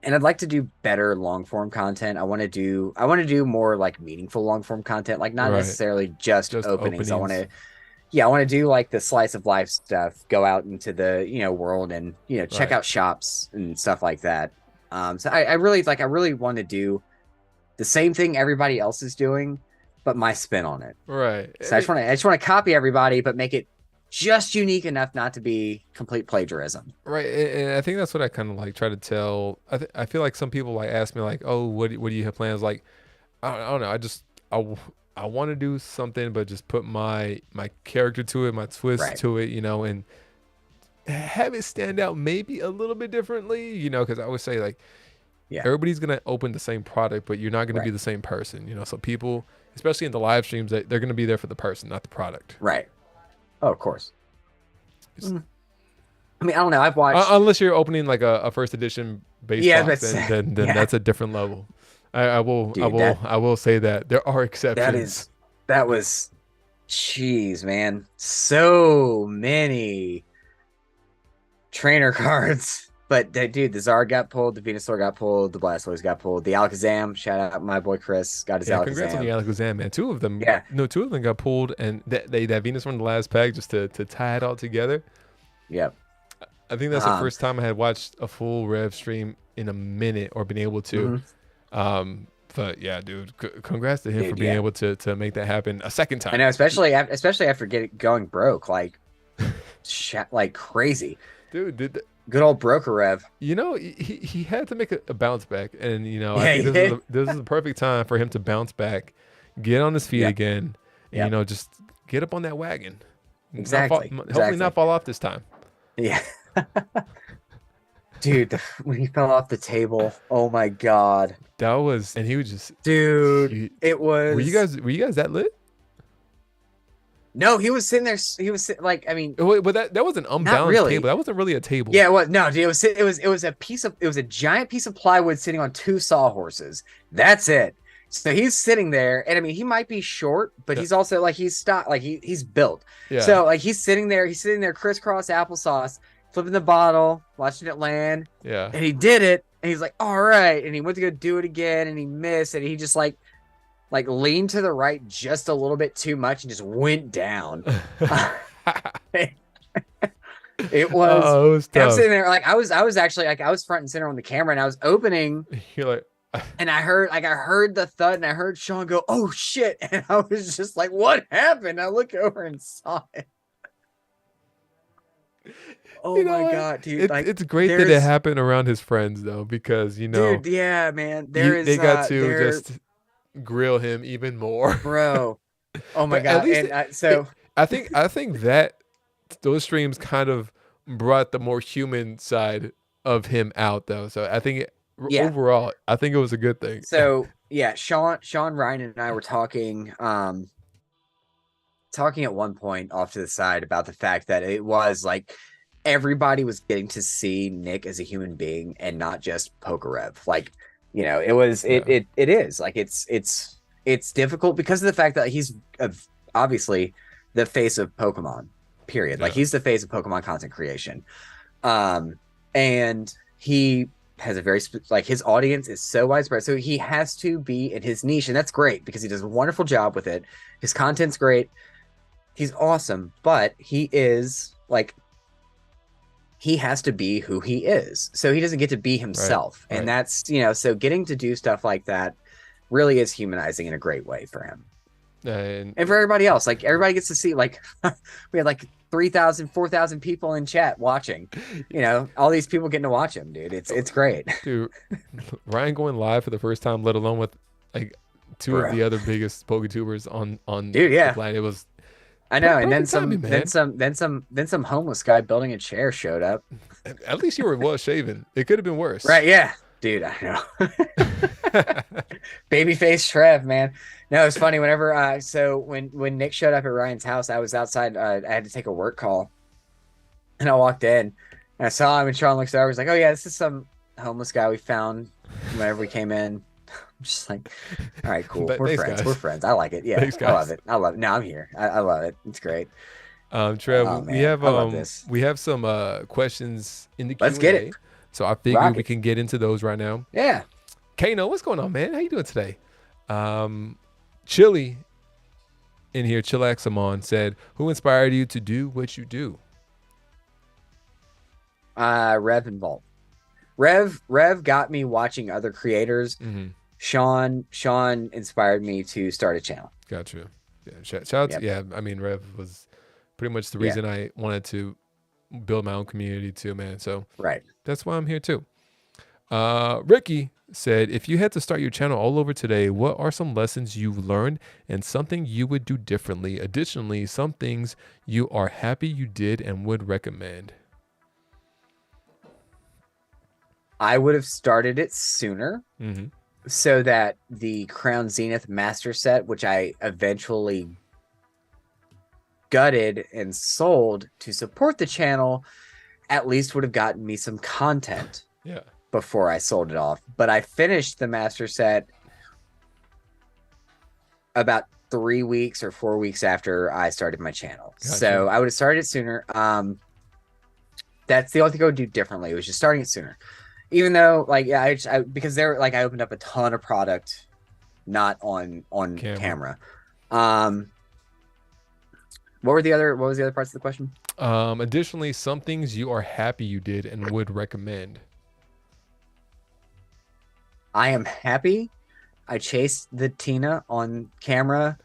And I'd like to do better long form content. I want to do more like meaningful long form content, like not necessarily just openings. I want to do like the slice of life stuff, go out into the world and check out shops and stuff like that. So I really want to do the same thing everybody else is doing, but my spin on it. Right. So I just want to copy everybody, but make it just unique enough not to be complete plagiarism. Right. And I think that's what I kind of like try to tell. I feel like some people like ask me like, oh, what do you have plans? Like, I don't know. I want to do something, but just put my character to it, my twist to it, and have it stand out maybe a little bit differently, because I always say like, everybody's going to open the same product, but you're not going to be the same person, so people, especially in the live streams, they're going to be there for the person, not the product. Right. Oh, of course. I mean, I don't know. I've watched unless you're opening like a first edition base box, then that's a different level. I will say that there are exceptions. That was, jeez, man, so many trainer cards. But dude, the Zard got pulled, the Venusaur got pulled, the Blastoise got pulled, the Alakazam, shout out my boy Chris, got his Alakazam. Congrats on the Alakazam, man. Two of them got pulled, and that Venusaur in the last pack just to tie it all together. Yep. I think that's the first time I had watched a full Rev stream in a minute or been able to. But yeah, dude, congrats to him for being able to make that happen a second time. I know, especially after going broke like like crazy. Dude, good old broker Rev. He had to make a bounce back, and I think this is the perfect time for him to bounce back, get on his feet again, and just get up on that wagon. Exactly. Hopefully not fall off this time. Yeah. Dude, when he fell off the table, oh my god. That was, and he was just, dude. It was. Were you guys that lit? No, he was sitting there. He was like, I mean, but that was an unbalanced table. That wasn't really a table. Yeah, well, no, dude, it was a giant piece of plywood sitting on two sawhorses. That's it. So he's sitting there, and I mean, he might be short, but he's also like he's built. Yeah. So like he's sitting there crisscross applesauce, flipping the bottle, watching it land. Yeah. And he did it, and he's like, all right, and he went to go do it again, and he missed, and he just like leaned to the right just a little bit too much and just went down. It was tough. I'm sitting there like I was actually like I was front and center on the camera, and I was opening. You're like. And I heard the thud, and I heard Sean go, "Oh shit!" And I was just like, "What happened?" I looked over and saw it. Oh my god, dude! It's great that it happened around his friends though, because dude, yeah, man, they got to just grill him even more, bro. Oh my god! I think that those streams kind of brought the more human side of him out though. So I think. Overall, I think it was a good thing. So yeah, Sean, Ryan, and I were talking at one point off to the side about the fact that it was like everybody was getting to see Nick as a human being and not just Pokerev. Like, it was it is like it's difficult because of the fact that he's obviously the face of Pokemon. Period. Like he's the face of Pokemon content creation, and he has a very his audience is so widespread, so he has to be in his niche, and that's great because he does a wonderful job with it. His content's great, he's awesome, but he is like he has to be who he is. So he doesn't get to be Right. himself. And Right. that's, so getting to do stuff like that really is humanizing in a great way for him. And And for everybody else, like everybody gets to see, like we had like 3,000, 4,000 people in chat watching, all these people getting to watch him, dude. It's great. dude, Ryan going live for the first time, let alone with like two of Bro. the other biggest PokeTubers on Dude, the yeah. planet. It was I know. And then perfect timing, man. some homeless guy building a chair showed up. At least you were well shaven. It could have been worse. Right, yeah. Dude, I know. Babyface Trev, man. No, it's funny. Whenever so when Nick showed up at Ryan's house, I was outside. I had to take a work call, and I walked in and I saw him. And Sean looks over. He's like, "Oh yeah, this is some homeless guy we found whenever we came in." I'm just like, "All right, cool. We're Thanks, friends. guys. We're friends. I like it. Yeah, Thanks, I love guys. it. I love it. No, I'm here. I love it. It's great. Trev, Oh we man, have I love this. some questions in the Let's get it. Q&A. So I figure Rock we it. can get into those right now. Yeah. Kano, what's going on, man? How you doing today? Chili in here, Chillaxamon said, "Who inspired you to do what you do?" Rev and Vault. Rev got me watching other creators. Mm-hmm. Sean inspired me to start a channel. Gotcha. Yeah, shout out Yep. to, yeah. I mean, Rev was pretty much the Yeah. reason I wanted to build my own community too, man. So Right. that's why I'm here too. Ricky said, "If you had to start your channel all over today, what are some lessons you've learned and something you would do differently? Additionally, some things you are happy you did and would recommend." I would have started it sooner Mm-hmm. so that the Crown Zenith Master Set, which I eventually gutted and sold to support the channel, at least would have gotten me some content. Yeah. Before I sold it off. But I finished the Master Set about 3 weeks or 4 weeks after I started my channel. Gotcha. So I would have started it sooner. That's the only thing I would do differently. It was just starting it sooner. Even though, like, yeah, because there, like, I opened up a ton of product, not on camera. What was the other parts of the question? Additionally, some things you are happy you did and would recommend. I am happy I chased the Tina on camera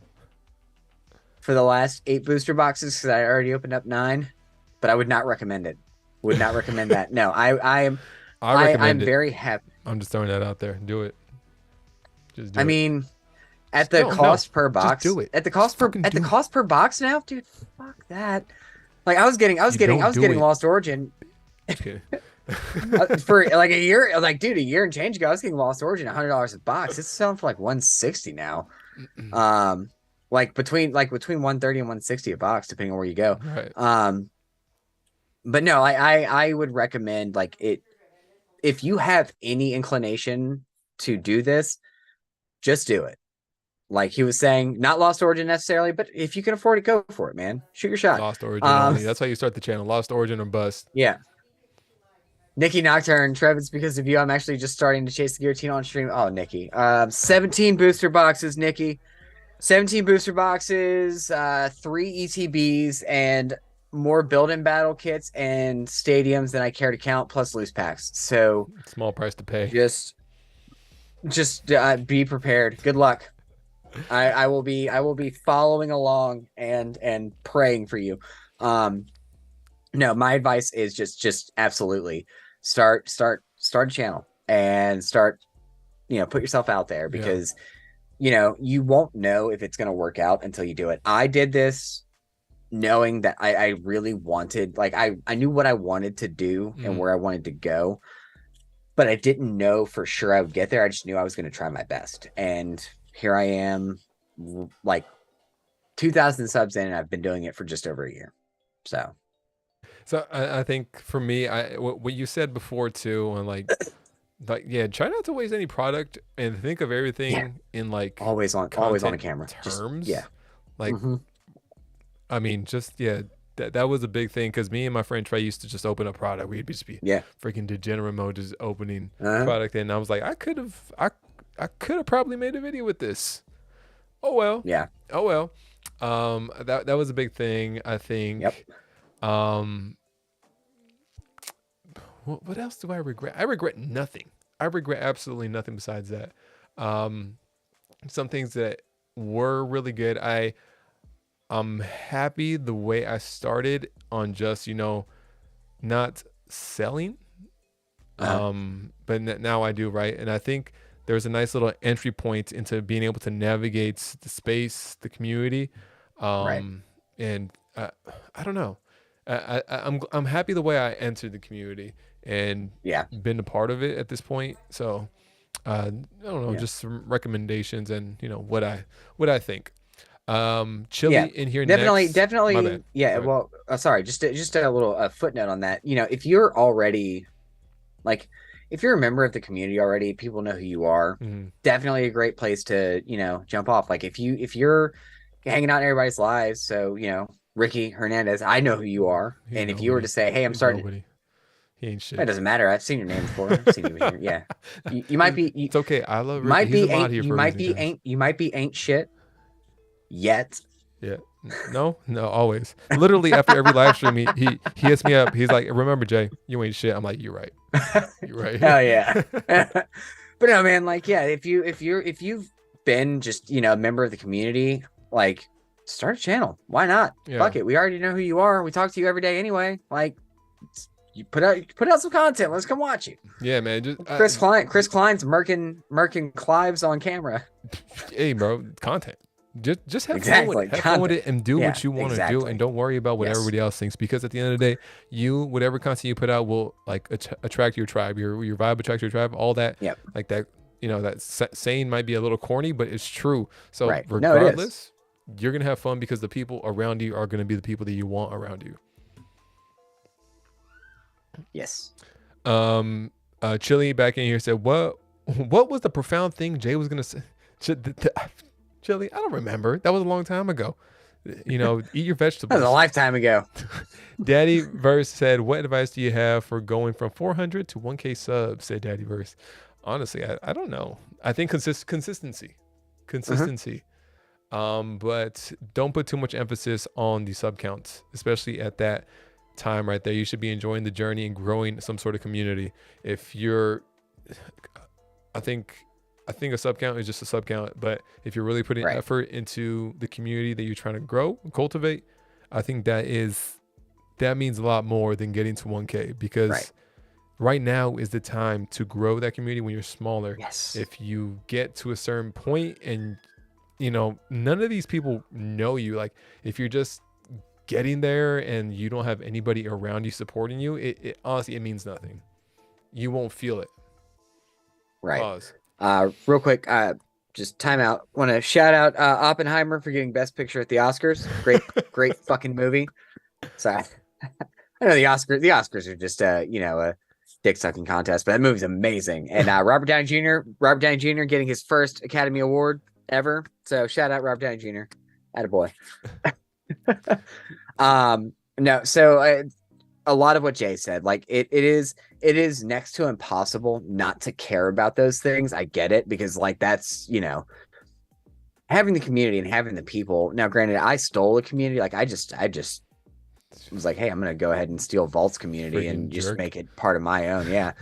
for the last 8 booster boxes because I already opened up 9, but I would not recommend it. Would not recommend that. No, I'm very happy. I'm just throwing that out there. Do it. Just do I it. mean, at the cost per box, just do it. At the cost per box now, dude. Fuck that. Like I was getting Lost Origin. Okay. For like a year, like dude, a year and change ago, I was getting Lost Origin $100 a box. It's selling for like 160 now. Like between 130 and 160 a box, depending on where you go. Right. But no, I would recommend like it if you have any inclination to do this, just do it. Like he was saying, not Lost Origin necessarily, but if you can afford it, go for it, man. Shoot your shot. Lost Origin only. That's how you start the channel. Lost Origin or bust. Yeah. Nikki Nocturne, Trev, it's because of you. I'm actually just starting to chase the guillotine on stream. Oh, Nikki. 17 booster boxes, Nikki. 17 booster boxes, 3 ETBs, and more build-in battle kits and stadiums than I care to count, plus loose packs. So small price to pay. Just be prepared. Good luck. I will be following along and praying for you. No, my advice is just absolutely start a channel and start, put yourself out there because, you won't know if it's going to work out until you do it. I did this knowing that I really wanted, like, I knew what I wanted to do and where I wanted to go, but I didn't know for sure I would get there. I just knew I was going to try my best. And here I am, like 2,000 subs in, and I've been doing it for just over a year. So I think for me, what you said before too, and like yeah, try not to waste any product and think of everything in like always on a camera terms. Just, like I mean, just that was a big thing because me and my friend Trey used to just open a product. We'd just be freaking degenerate mode, just opening product, and I was like, I could have probably made a video with this. Oh well. Yeah. Oh well. That was a big thing, I think. Yep. what else do I regret? I regret nothing. I regret absolutely nothing besides that. Some things that were really good. I'm happy the way I started on just, not selling. But now I do, right? And I think there's a nice little entry point into being able to navigate the space, the community. Right. And I don't know. I'm happy the way I entered the community and Yeah. been a part of it at this point. So I don't know, Yeah. just some recommendations and what I think. Chili Yeah. in here Definitely, next. My definitely. bad. Yeah. Go ahead. Well, sorry. Just a little footnote on that. If you're already like, if you're a member of the community already, people know who you are. Mhm. Definitely a great place to jump off. Like if you're hanging out in everybody's lives, so Ricky Hernandez, I know who you are, He's and if you were nobody. to say, "Hey, I'm He's starting," nobody. He ain't it shit. doesn't matter. I've seen your name before. I've seen you here. Yeah, you might be. It's okay. I love Ricky. Might He's a be mod ain't here you for a might reason, be guys. ain't shit yet. Yeah. No, always. Literally after every live stream, he hits me up. He's like, "Remember, Jay, you ain't shit." I'm like, "You're right. You're right." Hell yeah. But no, man, like, yeah, if you've been just a member of the community, like, start a channel. Why not? Yeah. Fuck it. We already know who you are. We talk to you every day anyway. Like, you put out some content. Let's come watch you. Yeah, man. Just Chris Klein's murking Clives on camera. Hey, bro, content. Just have fun Exactly. with it. Have fun with it and do what you want to do, exactly. and don't worry about what Yes. everybody else thinks, because at the end of the day, whatever content you put out will like attract your tribe. Your vibe attracts your tribe. All that. Yep. Like that. That saying might be a little corny, but it's true. So Right. No, it is. regardless, you're gonna have fun because the people around you are gonna be the people that you want around you. Yes. Chili back in here said, what was the profound thing Jay was gonna say? Chili, I don't remember. That was a long time ago. Eat your vegetables. That was a lifetime ago. Daddy Verse said, what advice do you have for going from 400 to 1K subs? Said Daddy Verse. Honestly, I don't know. I think consistency. But don't put too much emphasis on the sub counts, especially at that time right there. You should be enjoying the journey and growing some sort of community. If you're, I think a sub count is just a sub count, but if you're really putting effort into the community that you're trying to grow and cultivate, I think that means a lot more than getting to 1K, because right now is the time to grow that community when you're smaller. Yes. If you get to a certain point and none of these people know you, like if you're just getting there and you don't have anybody around you supporting you, it honestly, it means nothing. You won't feel it. Right. Pause. Real quick, just time out. Want to shout out Oppenheimer for getting Best Picture at the Oscars. Great fucking movie. Sorry. I know the Oscars are just a dick sucking contest, but that movie's amazing. And Robert Downey Jr. getting his first Academy Award ever. So shout out Robert Downey Jr. Attaboy. No, so a lot of what Jay said, like it is next to impossible not to care about those things. I get it, because like that's having the community and having the people. Now, granted, I stole a community. Like I just was like, hey, I'm gonna go ahead and steal Vault's community and just make it part of my own. Yeah.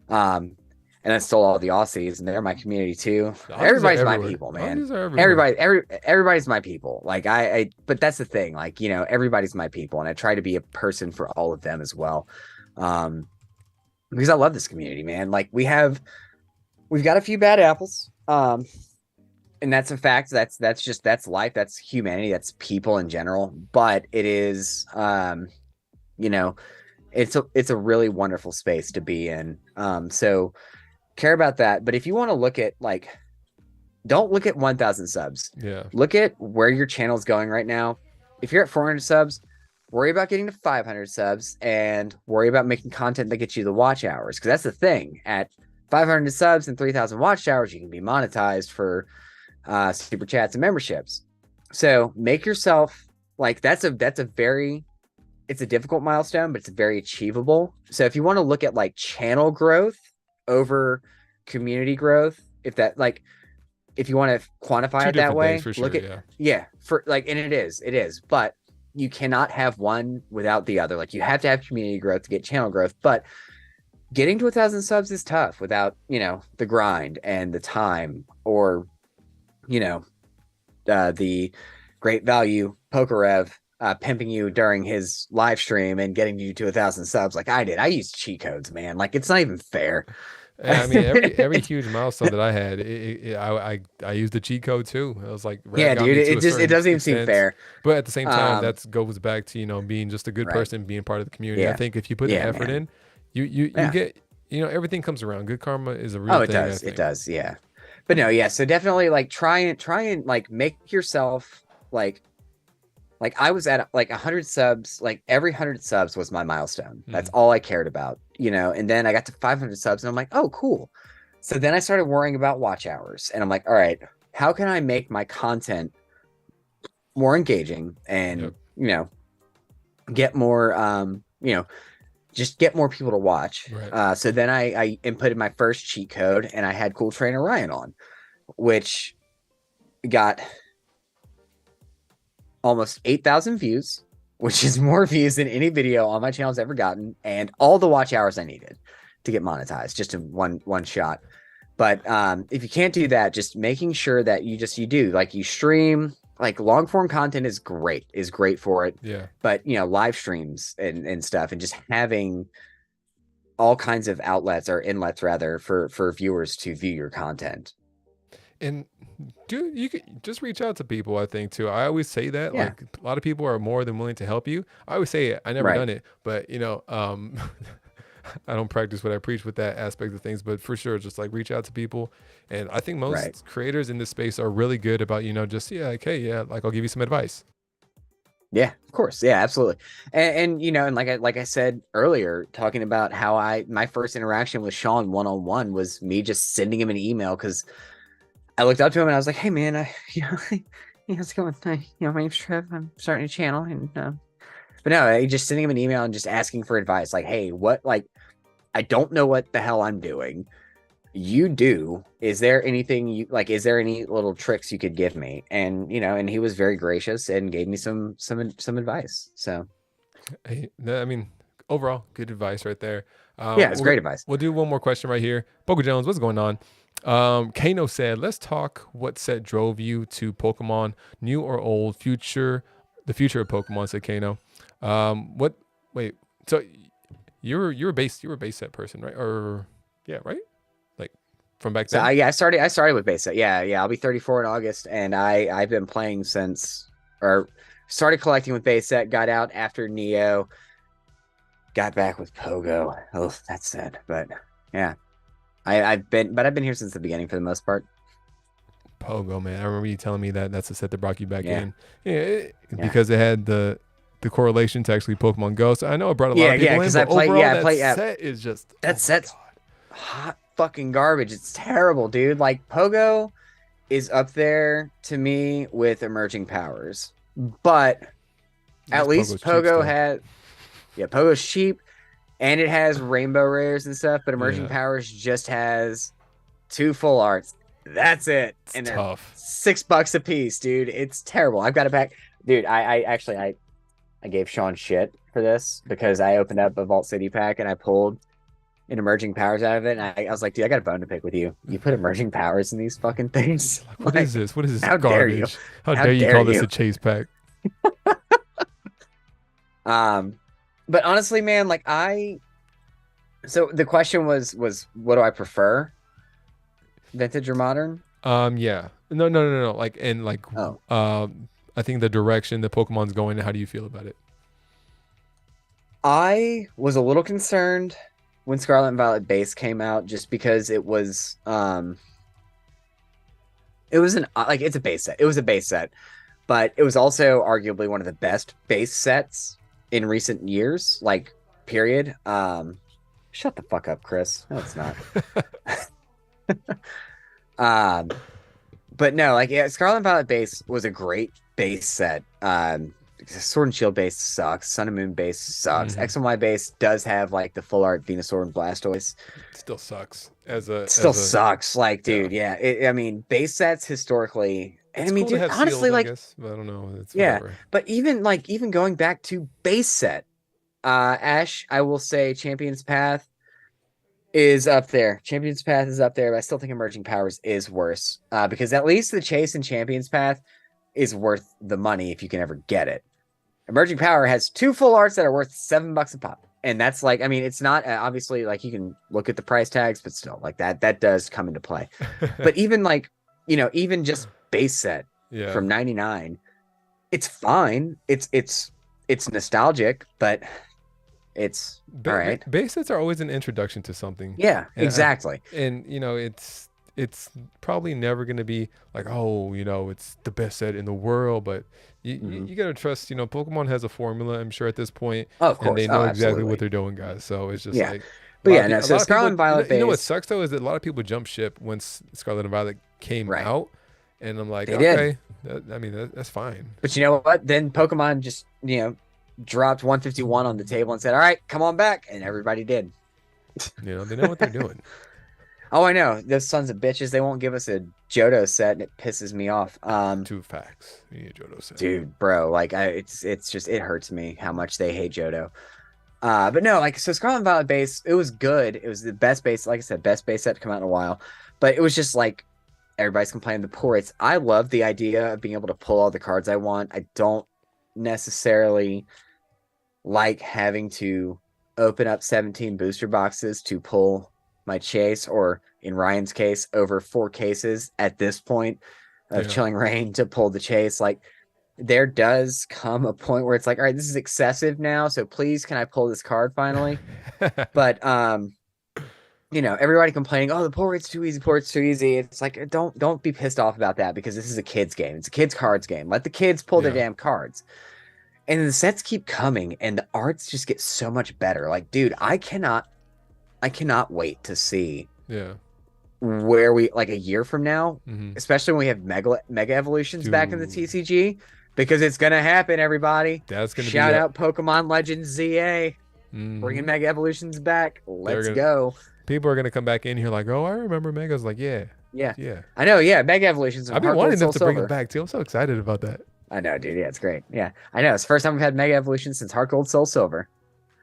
And I stole all the Aussies, and they're my community too. Everybody's my people, man. Everybody's my people. Like but that's the thing. Like everybody's my people, and I try to be a person for all of them as well. Because I love this community, man. Like we've got a few bad apples. And that's a fact. That's life. That's humanity. That's people in general. But it is, it's a really wonderful space to be in. So care about that. But if you want to look at don't look at 1,000 subs. Yeah. Look at where your channel's going right now. If you're at 400 subs, worry about getting to 500 subs and worry about making content that gets you the watch hours. Because that's the thing. At 500 subs and 3,000 watch hours, you can be monetized for super chats and memberships. So make yourself it's a difficult milestone, but it's very achievable. So if you want to look at channel growth over community growth, if you want to quantify it that way, look at and it is, but you cannot have one without the other. You have to have community growth to get channel growth. But getting to 1,000 subs is tough without, you know, the grind and the time, or, you know, the great value Pokerev pimping you during his live stream and getting you to 1,000 subs like I did. I used cheat codes, man. Like, it's not even fair. Yeah, I mean, every huge milestone that I had, I used the cheat code too. I was like, Rev Yeah, got dude, me to a it certain doesn't even seem extent, fair. but at the same time, Um, that goes back to, you know, being just a good right. person, being part of the community. I Yeah. think if you put the Yeah, effort man. in, you Yeah. get, you know, everything comes around. Good karma is a real Oh, it thing, I does. It think. does. Yeah. But no, yeah. So definitely like try and like make yourself like I was at like 100 subs, like every 100 subs was my milestone. That's all I cared about, you know. And then I got to 500 subs and I'm like, oh, cool. So then I started worrying about watch hours and I'm like, all right, how can I make my content more engaging and, Yep. you know, get more, you know, just get more people to watch. Right. So then I inputted my first cheat code and I had Cool Trainer Ryan on, which got almost 8,000 views, which is more views than any video on my channel's ever gotten, and all the watch hours I needed to get monetized just in one shot. But if you can't do that, just making sure that you do like you stream, like long form content is great for it. Yeah. But you know, live streams and stuff, and just having all kinds of outlets or inlets rather for viewers to view your content. And dude, you could just reach out to people, I think too. I always say that, Yeah. like, a lot of people are more than willing to help you. I always say it, I never Right. done it, but you know, I don't practice what I preach with that aspect of things, but for sure, just like reach out to people. And I think most Right. creators in this space are really good about, you know, just, yeah, like, hey, yeah, like I'll give you some advice. Yeah, of course. Yeah, absolutely. And you know, and like I said earlier, talking about how my first interaction with Sean one-on-one was me just sending him an email because I looked up to him and I was like, "Hey, man, you know, how's it going? You know, my name's Trev. I'm starting a channel." And but no, I just sending him an email and just asking for advice, like, "Hey, what? Like, I don't know what the hell I'm doing. You do. Is there anything you like? Is there any little tricks you could give me?" And you know, and he was very gracious and gave me some advice. So Hey, I mean, overall, good advice right there. yeah, it's great advice. We'll do one more question right here. Poker Jones, what's going on? Kano said, let's talk what set drove you to Pokemon, new or old, the future of Pokemon, said Kano. Wait, so you're a base set person, right? Or yeah, right? Like from back So then? I started with base set. Yeah, I'll be 34 in August, and I've been playing since, or started collecting with base set. Got out after Neo. Got back with Pogo. Oh, that's sad, but yeah, I've been here since the beginning for the most part. Pogo, man. I remember you telling me that that's the set that brought you back Yeah, in. Yeah, yeah, because it had the correlation to actually Pokemon Go. So I know it brought a lot yeah, of people in, Because but overall, I that play. Yeah, set is just, oh that my set's God. hot fucking garbage. It's terrible, dude. Like Pogo is up there to me with emerging powers, but at least Pogo's cheap Pogo still. had, yeah, Pogo's cheap and it has rainbow rares and stuff, but emerging Yeah, powers just has 2 full arts. That's it. it's And they're tough. $6 a piece, dude. It's terrible. I've got it back. Dude, I actually I gave Sean shit for this because I opened up a Vault City pack and I pulled an emerging powers out of it. And I was like, dude, I got a bone to pick with you. You put emerging powers in these fucking things. Like, what is this? What is this How dare you? garbage? How How dare you dare call this you? a chase pack? But honestly, man, like so the question was what do I prefer? Vintage or modern? Yeah. No. Like, and like, Oh. I think the direction the Pokemon's going, how do you feel about it? I was a little concerned when Scarlet and Violet base came out just because it was an like it's a base set. It was a base set, but it was also arguably one of the best base sets in recent years, like period. Shut the fuck up, Chris. No, it's not. But no, like yeah, Scarlet and Violet base was a great base set. Sword and Shield base sucks. Sun and Moon base sucks. X and Y base does have like the full art Venusaur and Blastoise. It still sucks as a Still sucks. Like, dude, yeah. I mean, base sets historically, and It's I mean, cool to dude, have honestly, sealed, I like, guess, but I don't know. It's yeah. whatever. But even going back to base set, Ash, I will say Champion's Path is up there. Champions Path is up there, but I still think Emerging Powers is worse. Because at least the chase in Champions Path is worth the money if you can ever get it. Emerging Power has 2 full arts that are worth $7 a pop. And that's like, I mean, it's not obviously like you can look at the price tags, but still like that does come into play. But even like, even just base set from 99, it's fine. It's nostalgic, but it's all right. Base sets are always an introduction to something. Yeah, exactly. And it's probably never going to be like, oh, it's the best set in the world, but you got to trust, Pokemon has a formula, I'm sure at this point, Oh, of course. and they know exactly what they're doing, guys. So it's just like, but yeah, no, so Scarlet and Violet you know what sucks though is that a lot of people jump ship once Scarlet and Violet came out, and I'm like, okay, that's fine. But you know what? Then Pokemon just, dropped 151 on the table and said, all right, come on back. And everybody did. They know what they're doing. Oh, I know. Those sons of bitches, they won't give us a Johto set, and it pisses me off. 2 facts. You need a Johto set. Dude, bro, like it's just, it hurts me how much they hate Johto. But no, like, so Scarlet and Violet base, it was good. It was the best base, like I said, best base set to come out in a while. But it was just like everybody's complaining the poor rates. I love the idea of being able to pull all the cards I want. I don't necessarily like having to open up 17 booster boxes to pull my chase, or in Ryan's case, over 4 cases at this point of Chilling Reign to pull the chase. Like, there does come a point where it's like, all right, this is excessive now, so please can I pull this card finally? But everybody complaining, oh, the pull rate's too easy, it's like, don't be pissed off about that, because this is a kid's game. It's a kid's cards game. Let the kids pull their damn cards. And the sets keep coming, and the arts just get so much better. Like, dude, I cannot wait to see where we, like, a year from now, especially when we have mega evolutions back in the TCG, because it's gonna happen, everybody. That's gonna shout out Pokemon Legends ZA, bringing mega evolutions back. Let's go. People are gonna come back in here like, oh, I remember megas. Like, yeah. I know. Yeah, mega evolutions. I've been wanting them to bring it back too. I'm so excited about that. I know, dude. Yeah, it's great. Yeah, I know. It's the first time we've had mega evolution since Heart Gold, Soul Silver.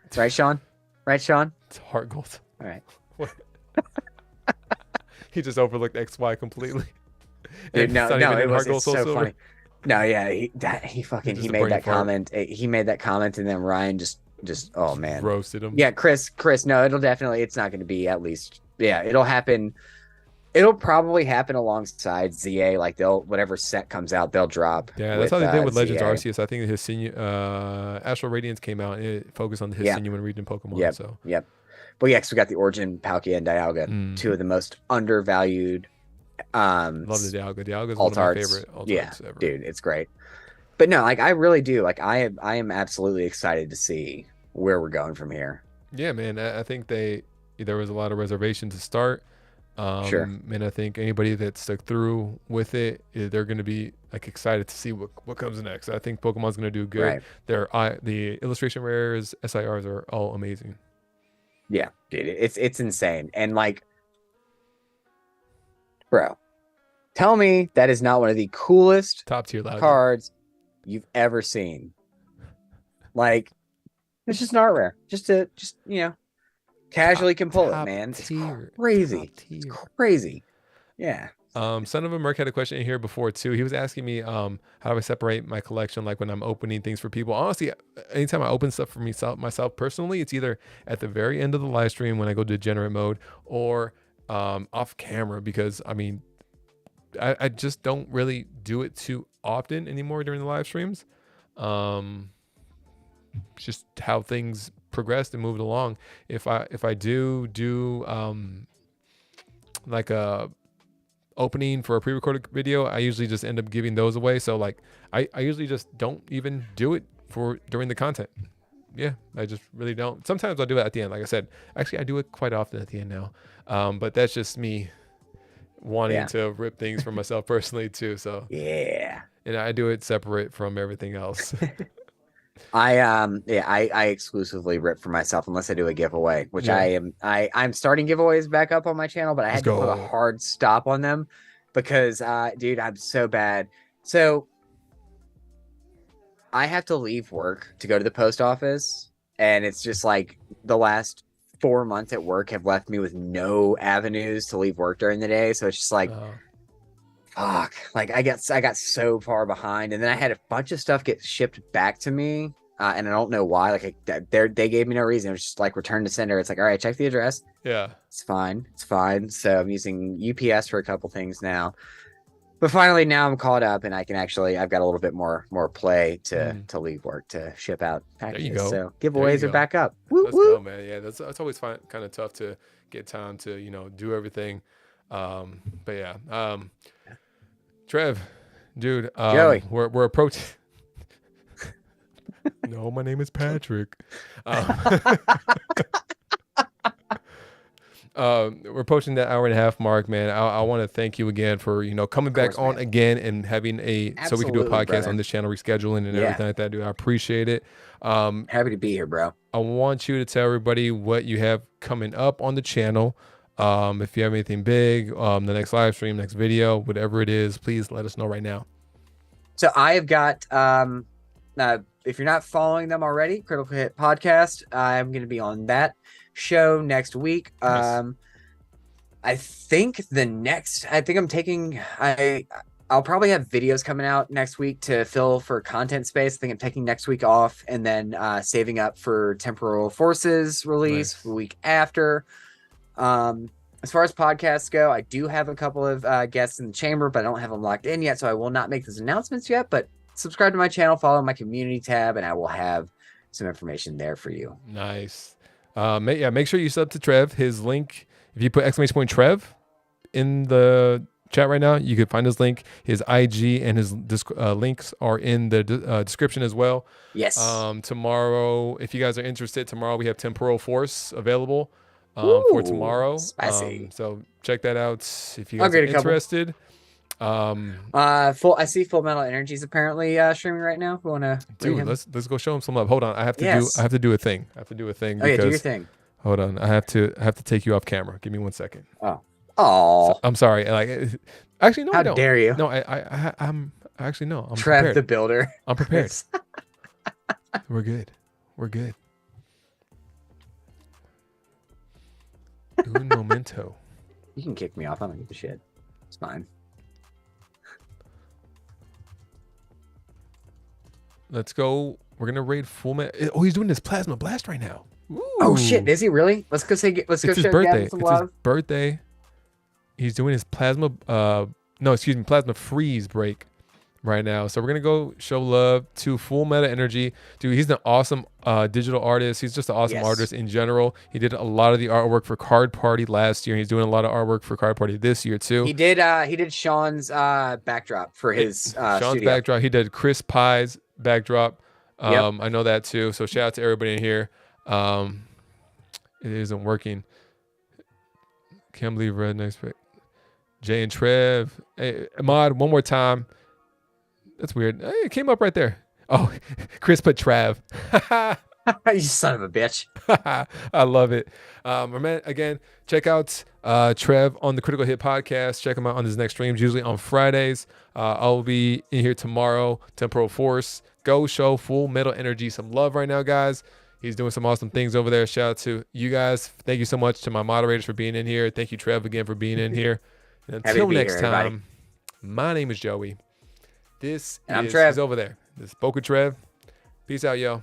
That's right, Sean. Right, Sean? It's Heart Gold. All right. He just overlooked XY completely. Dude, no, it was so funny. No, yeah, he made that comment. He made that comment, and then Ryan just oh man, roasted him. Yeah, Chris, no, it's not going to be, at least. Yeah, it'll happen. It'll probably happen alongside ZA. Like, whatever set comes out, they'll drop. Yeah, that's how they did with Legends Arceus. I think his Astral Radiance came out and it focused on his Sinuan region Pokemon. Yep. But yeah, because we got the Origin, Palkia, and Dialga, 2 of the most undervalued. Love the Dialga. Dialga is one of my favorite alt-arts ever. Dude, it's great. But no, like, I really do. Like, I am absolutely excited to see where we're going from here. Yeah, man. I think there was a lot of reservation to start. Sure. And I think anybody that stuck through with it, they're going to be like excited to see what comes next. I think Pokemon's going to do good. Right. The illustration rares, SIRs are all amazing. Yeah, dude, it's insane. And like, bro, tell me that is not one of the coolest top tier cards you've ever seen. Like, it's just an art rare. Just casually can pull it, man. It's crazy. It's crazy. Yeah. Son of a Merc had a question in here before too. He was asking me, how do I separate my collection? Like when I'm opening things for people, honestly, anytime I open stuff for myself personally, it's either at the very end of the live stream when I go degenerate mode, or off camera, because I mean, I just don't really do it too often anymore during the live streams. Just how things progressed and moved along. If I do like a opening for a pre-recorded video, I usually just end up giving those away. So like I usually just don't even do it during the content. Yeah, I just really don't. Sometimes I'll do it at the end. Like I said, actually I do it quite often at the end now. But that's just me wanting to rip things for myself personally too. So yeah, and I do it separate from everything else. I exclusively rip for myself unless I do a giveaway, which I'm starting giveaways back up on my channel, but I had to put a hard stop on them because dude, I'm so bad. So I have to leave work to go to the post office, and it's just like the last 4 months at work have left me with no avenues to leave work during the day. So it's just like, fuck. Like I got so far behind, and then I had a bunch of stuff get shipped back to me, and I don't know why. Like they gave me no reason. It was just like return to sender. It's like, all right, check the address. Yeah, it's fine. So I'm using UPS for a couple things now. But finally, now I'm caught up, and I've got a little bit more play to leave work to ship out packages. There you go. So giveaways are back up. Let's go, man. Yeah, that's always kind of tough to get time to do everything. But yeah, Trev, dude, Joey, we're approaching. No, my name is Patrick. We're approaching that hour and a half mark, man. I want to thank you again for coming back on again and having so we can do a podcast on this channel, rescheduling and everything like that, dude. I appreciate it. Happy to be here, bro. I want you to tell everybody what you have coming up on the channel. If you have anything big, the next live stream, next video, whatever it is, please let us know right now. So I have got if you're not following them already, Critical Hit Podcast, I'm going to be on that show next week. Nice. I think I'm taking I'll probably have videos coming out next week to fill for content space. I think I'm taking next week off, and then saving up for Temporal Forces release the week after. As far as podcasts go, I do have a couple of guests in the chamber, but I don't have them locked in yet, so I will not make those announcements yet. But subscribe to my channel, follow my community tab, and I will have some information there for you. Nice. Make sure you sub to Trev. His link, if you put ! Trev in the chat right now, you can find his link. His IG and his links are in the description as well. Yes. Tomorrow, if you guys are interested, tomorrow we have Temporal Force available for tomorrow. Spicy. So check that out if you guys are interested. I see Full Metal Energy's apparently streaming right now. We want to let's go show him some love. Hold on, I have to do a thing. Oh yeah, do your thing. Hold on, I have to take you off camera. Give me 1 second. Oh, I'm sorry. Like, actually, no. How I don't. dare you? No, I'm actually no. I'm Trev prepared. the Builder. I'm prepared. We're good. Doing memento. You can kick me off. I don't give a shit. It's fine. Let's go. We're gonna raid Full Metal. Oh, he's doing this plasma blast right now. Ooh. Oh shit! Is he really? Let's go show his birthday. It's his birthday. He's doing his plasma. Plasma freeze break right now. So we're gonna go show love to Full Metal Energy, dude. He's an awesome digital artist. He's just an awesome artist in general. He did a lot of the artwork for Card Party last year. He's doing a lot of artwork for Card Party this year too. He did Sean's backdrop for his Sean's studio. Backdrop. He did Chris Pie's backdrop. I know that too. So shout out to everybody in here. It isn't working. Can't believe Redneck's pick. Jay and Trev. Hey, Mod, one more time. That's weird. Hey, it came up right there. Oh, Chris put Trev. You son of a bitch. I love it. Again, check out Trev on the Critical Hit Podcast. Check him out on his next streams, usually on Fridays. I'll be in here tomorrow. Temporal Force. Go show Full Metal Energy some love right now, guys. He's doing some awesome things over there. Shout out to you guys. Thank you so much to my moderators for being in here. Thank you, Trev, again for being in here. And until next time, my name is Joey. This is Trev. Over there. This is Boca Trev. Peace out, yo.